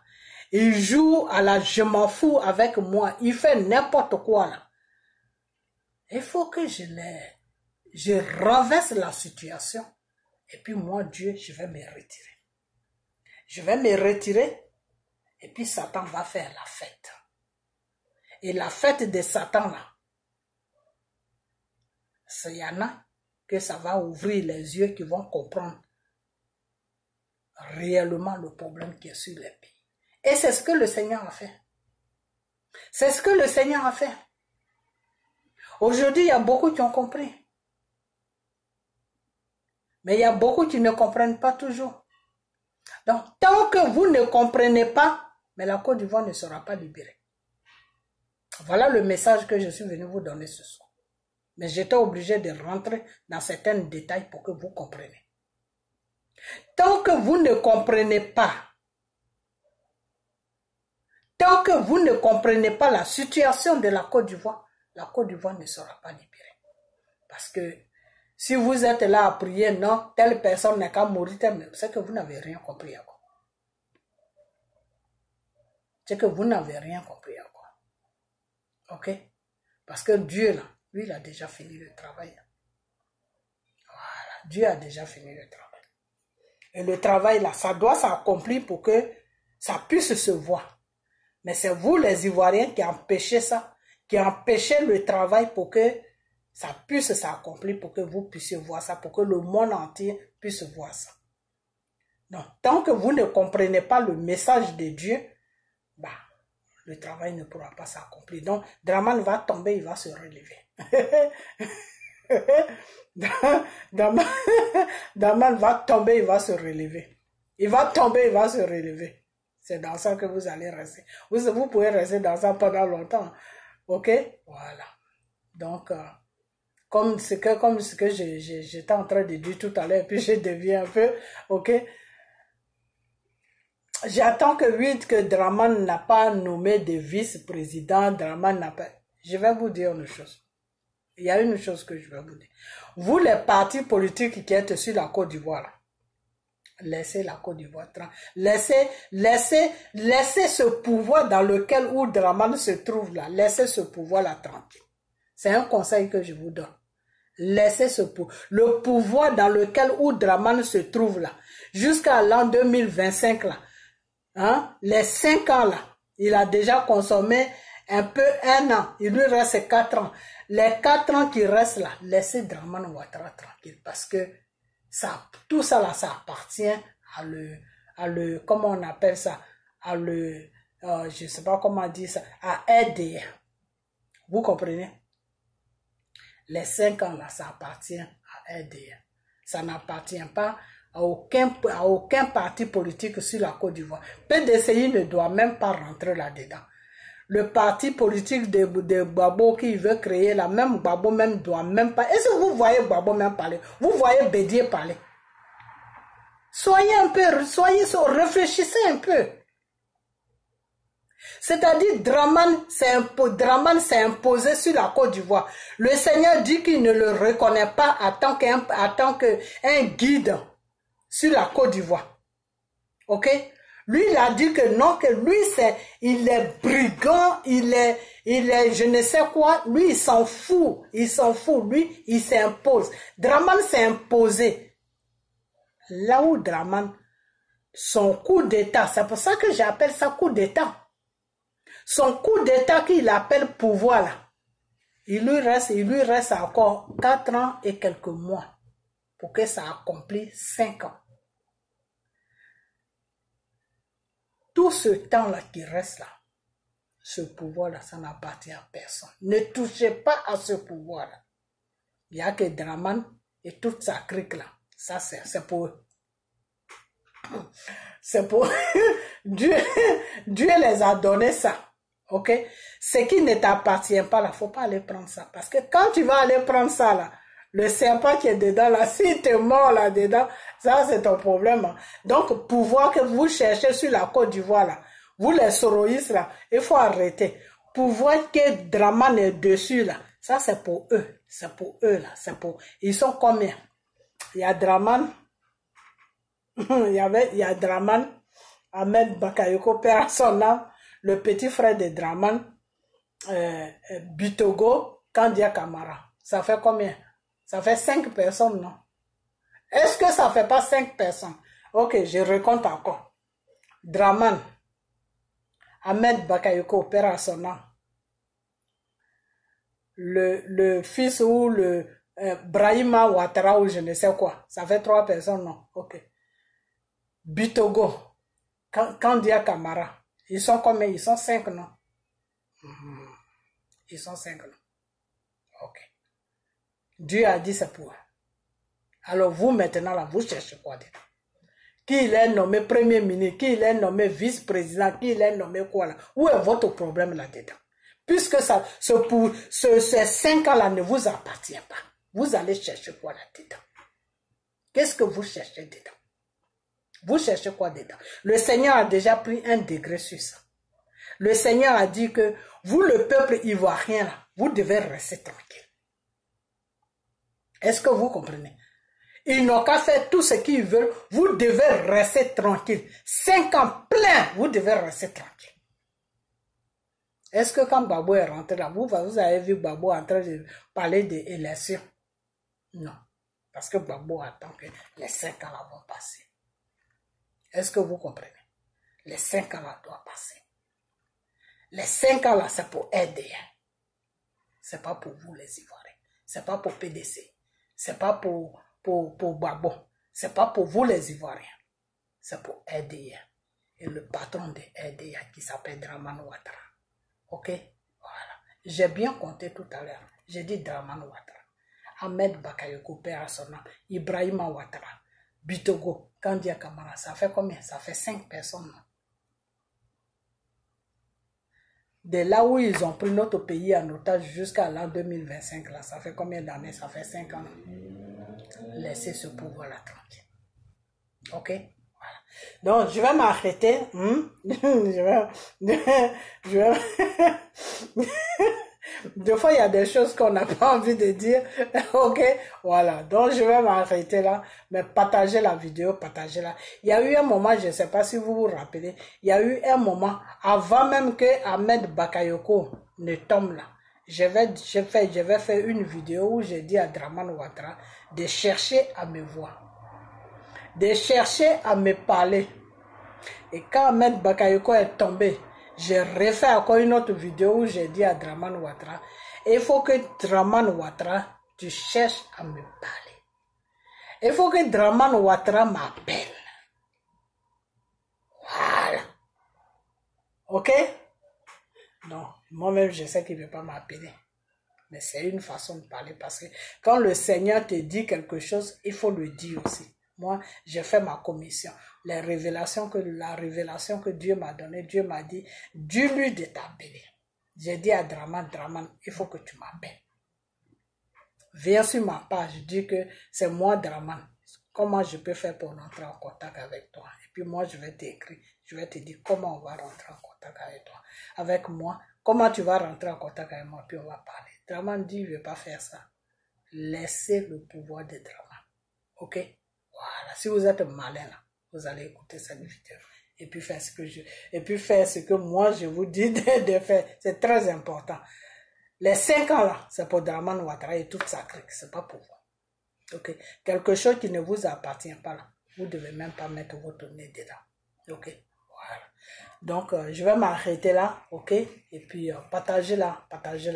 Il joue à la je m'en fous avec moi. Il fait n'importe quoi, là. Il faut que je renverse la situation. Et puis moi, Dieu, je vais me retirer. Je vais me retirer. Et puis Satan va faire la fête. Et la fête de Satan, là, il y en a que ça va ouvrir les yeux qui vont comprendre réellement le problème qui est sur les pays. Et c'est ce que le Seigneur a fait. C'est ce que le Seigneur a fait. Aujourd'hui, il y a beaucoup qui ont compris. Mais il y a beaucoup qui ne comprennent pas toujours. Donc, tant que vous ne comprenez pas, mais la Côte d'Ivoire ne sera pas libérée. Voilà le message que je suis venu vous donner ce soir. Mais j'étais obligé de rentrer dans certains détails pour que vous compreniez. Tant que vous ne comprenez pas Tant que vous ne comprenez pas la situation de la Côte d'Ivoire ne sera pas libérée. Parce que si vous êtes là à prier, non, telle personne n'est qu'à mourir, c'est que vous n'avez rien compris encore. C'est que vous n'avez rien compris encore. Ok? Parce que Dieu, là, lui, il a déjà fini le travail. Voilà, Dieu a déjà fini le travail. Et le travail, là, ça doit s'accomplir pour que ça puisse se voir. Mais c'est vous, les Ivoiriens, qui empêchez ça, qui empêchez le travail pour que ça puisse s'accomplir, pour que vous puissiez voir ça, pour que le monde entier puisse voir ça. Donc, tant que vous ne comprenez pas le message de Dieu, bah, le travail ne pourra pas s'accomplir. Donc, Draman va tomber, il va se relever. Draman va tomber, il va se relever. Il va tomber, il va se relever. C'est dans ça que vous allez rester. Vous pouvez rester dans ça pendant longtemps. Ok? Voilà. Donc, comme ce que j'étais en train de dire tout à l'heure, puis je deviens un peu, ok? J'attends que Draman n'a pas nommé de vice-président, Draman n'a pas... Je vais vous dire une chose. Il y a une chose que je vais vous dire. Vous, les partis politiques qui êtes sur la Côte d'Ivoire, laissez la Côte d'Ivoire tranquille. Laissez ce pouvoir dans lequel où Draman se trouve là. Laissez ce pouvoir-là tranquille. C'est un conseil que je vous donne. Laissez le pouvoir dans lequel où Draman se trouve là. Jusqu'à l'an 2025 là. Hein? Les 5 ans là. Il a déjà consommé un peu 1 an. Il lui reste 4 ans. Les 4 ans qui restent là, laissez Draman Ouattara tranquille. Parce que ça, tout ça là, ça appartient à le, comment on appelle ça, je sais pas comment dire ça, à aider. Vous comprenez? Les 5 ans là, ça appartient à aider. Ça n'appartient pas à aucun parti politique sur la Côte d'Ivoire. PDCI ne doit même pas rentrer là-dedans. Le parti politique de Gbagbo qui veut créer la même Gbagbo même doit même pas. Est-ce que vous voyez Gbagbo même parler? Vous voyez Bédié parler? Soyez un peu, réfléchissez un peu. C'est-à-dire Draman s'est imposé sur la Côte d'Ivoire. Le Seigneur dit qu'il ne le reconnaît pas en tant qu'un guide sur la Côte d'Ivoire. Ok? Lui, il a dit que non, que lui, il est brigand, il est, je ne sais quoi. Lui, il s'en fout. Lui, il s'impose. Draman s'est imposé. Là où Draman, son coup d'état, c'est pour ça que j'appelle ça coup d'état. Son coup d'état qu'il appelle pouvoir, là, il lui reste encore 4 ans et quelques mois pour que ça accomplisse 5 ans. Tout ce temps-là qui reste là, ce pouvoir-là, ça n'appartient à personne. Ne touchez pas à ce pouvoir-là. Il n'y a que Draman et toute sa clique là. Ça, c'est pour eux. C'est pour Dieu les a donné ça. Ok? Ce qui ne t'appartient pas là, il ne faut pas aller prendre ça. Parce que quand tu vas aller prendre ça là, le serpent qui est dedans là, si tu es mort là-dedans, ça c'est ton problème. Hein. Donc, pouvoir que vous cherchez sur la Côte d'Ivoire là, vous les soroïstes là, il faut arrêter. Pouvoir que Draman est dessus là, ça c'est pour eux. C'est pour eux là. Ils sont combien? Il y a Draman. Il y a Draman, Ahmed Bakayoko, père à son âme, le petit frère de Draman, Bitogo, Kandia Kamara. Ça fait combien? Ça fait 5 personnes, non? Est-ce que ça fait pas 5 personnes? Ok, je recompte encore. Draman, Ahmed Bakayoko, père à son âme, le fils ou le Brahima Ouattara ou je ne sais quoi. Ça fait 3 personnes, non? Ok. Bitogo, Kandia Kamara. Ils sont combien? Ils sont 5, non? Ils sont 5, non? Ok. Dieu a dit c'est pour. Alors vous maintenant là, vous cherchez quoi dedans? Qui il est nommé premier ministre, qui il est nommé vice-président, qui il est nommé quoi là? Où est votre problème là-dedans? Puisque ça, ces 5 ans là ne vous appartient pas. Vous allez chercher quoi là-dedans? Qu'est-ce que vous cherchez dedans? Vous cherchez quoi dedans? Le Seigneur a déjà pris un degré sur ça. Le Seigneur a dit que vous, le peuple ivoirien, là, vous devez rester tranquille. Est-ce que vous comprenez? Ils n'ont qu'à faire tout ce qu'ils veulent. Vous devez rester tranquille. 5 ans pleins, vous devez rester tranquille. Est-ce que quand Gbagbo est rentré là, vous avez vu Gbagbo en train de parler d'élections? Non. Parce que Gbagbo attend que les 5 ans là vont passer. Est-ce que vous comprenez? Les 5 ans là doivent passer. Les 5 ans là, c'est pour aider. C'est pas pour vous les Ivoiriens. C'est pas pour PDC. C'est pas pour Gbagbo. C'est pas pour vous les Ivoiriens. C'est pour aider. Et le patron de aider qui s'appelle Dramane Ouattara. Ok? Voilà. J'ai bien compté tout à l'heure. J'ai dit Dramane Ouattara. Ahmed Bakayoko, père à son nom. Ibrahima Ouattara. Bitogo. Kandia Kamara. Ça fait combien? Ça fait 5 personnes. Non? De là où ils ont pris notre pays en otage jusqu'à l'an 2025, là, ça fait combien d'années? Ça fait 5 ans. Laissez ce pouvoir-là tranquille. Ok? Voilà. Donc, je vais m'arrêter. Des fois, il y a des choses qu'on n'a pas envie de dire. Ok? Voilà. Donc, je vais m'arrêter là. Mais partagez la vidéo, partagez-la. Il y a eu un moment, je ne sais pas si vous vous rappelez, il y a eu un moment, avant même que Ahmed Bakayoko ne tombe là, je vais faire une vidéo où j'ai dit à Dramane Ouattara de chercher à me voir, de chercher à me parler. Et quand Ahmed Bakayoko est tombé, j'ai refait encore une autre vidéo où j'ai dit à Dramane Ouattara, il faut que Dramane Ouattara, tu cherches à me parler. Il faut que Dramane Ouattara m'appelle. Voilà. Ok? Non, moi-même, je sais qu'il ne veut pas m'appeler. Mais c'est une façon de parler parce que quand le Seigneur te dit quelque chose, il faut le dire aussi. Moi, j'ai fait ma commission. La révélation que Dieu m'a donnée, Dieu m'a dit, dis-lui de t'appeler. J'ai dit à Dramane, il faut que tu m'appelles. Viens sur ma page, je dis que c'est moi, Dramane. Comment je peux faire pour rentrer en contact avec toi? Et puis moi, je vais t'écrire, je vais te dire comment on va rentrer en contact avec toi. Avec moi, comment tu vas rentrer en contact avec moi, puis on va parler. Dramane dit, il ne veut pas faire ça. Laissez le pouvoir de Dramane. Ok? Voilà. Si vous êtes malin là, vous allez écouter cette vidéo. Et puis faire ce que moi je vous dis de faire. C'est très important. Les 5 ans là, c'est pour Dramane Ouattara et toute sa clique. C'est pas pour vous. Ok? Quelque chose qui ne vous appartient pas là. Vous ne devez même pas mettre votre nez dedans. Ok? Voilà. Donc, je vais m'arrêter là. Ok? Et puis, partagez la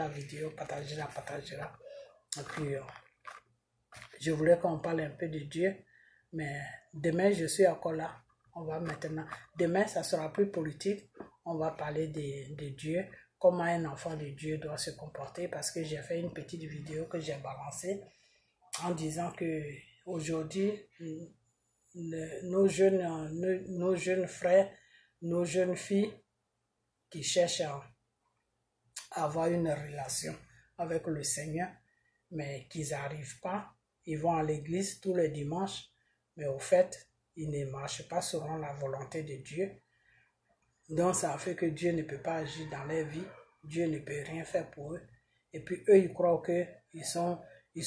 vidéo. Partagez-la. Et puis, je voulais qu'on parle un peu de Dieu. Mais demain, je suis encore là. On va maintenant. Demain, ça sera plus politique. On va parler de Dieu. Comment un enfant de Dieu doit se comporter. Parce que j'ai fait une petite vidéo que j'ai balancée en disant que aujourd'hui, nos jeunes frères, nos jeunes filles qui cherchent à avoir une relation avec le Seigneur, mais qu'ils n'arrivent pas. Ils vont à l'église tous les dimanches, mais au fait, ils ne marchent pas selon la volonté de Dieu. Donc, ça fait que Dieu ne peut pas agir dans leur vie. Dieu ne peut rien faire pour eux. Et puis, eux, ils croient qu'ils sont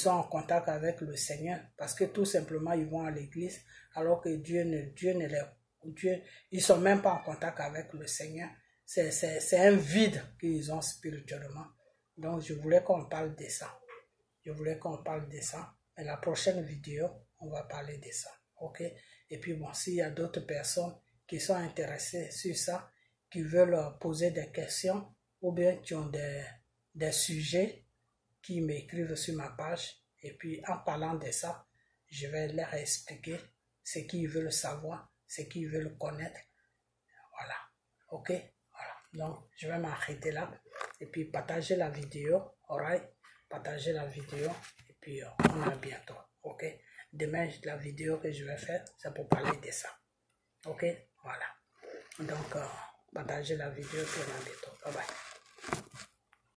en contact avec le Seigneur parce que tout simplement, ils vont à l'église alors que ils sont même pas en contact avec le Seigneur. C'est un vide qu'ils ont spirituellement. Donc, je voulais qu'on parle de ça. Et la prochaine vidéo, on va parler de ça. Ok? Et puis bon, s'il y a d'autres personnes qui sont intéressées sur ça, qui veulent poser des questions ou bien qui ont des sujets, qui m'écrivent sur ma page. Et puis en parlant de ça, je vais leur expliquer ce qu'ils veulent savoir, ce qu'ils veulent connaître. Voilà. Ok? Voilà. Donc, je vais m'arrêter là. Et puis partager la vidéo. Alright? Partager la vidéo. Et puis on a bientôt. Ok? Demain, la vidéo que je vais faire, c'est pour parler de ça. Ok? Voilà. Donc, partagez la vidéo, puis on a bientôt. Bye bye.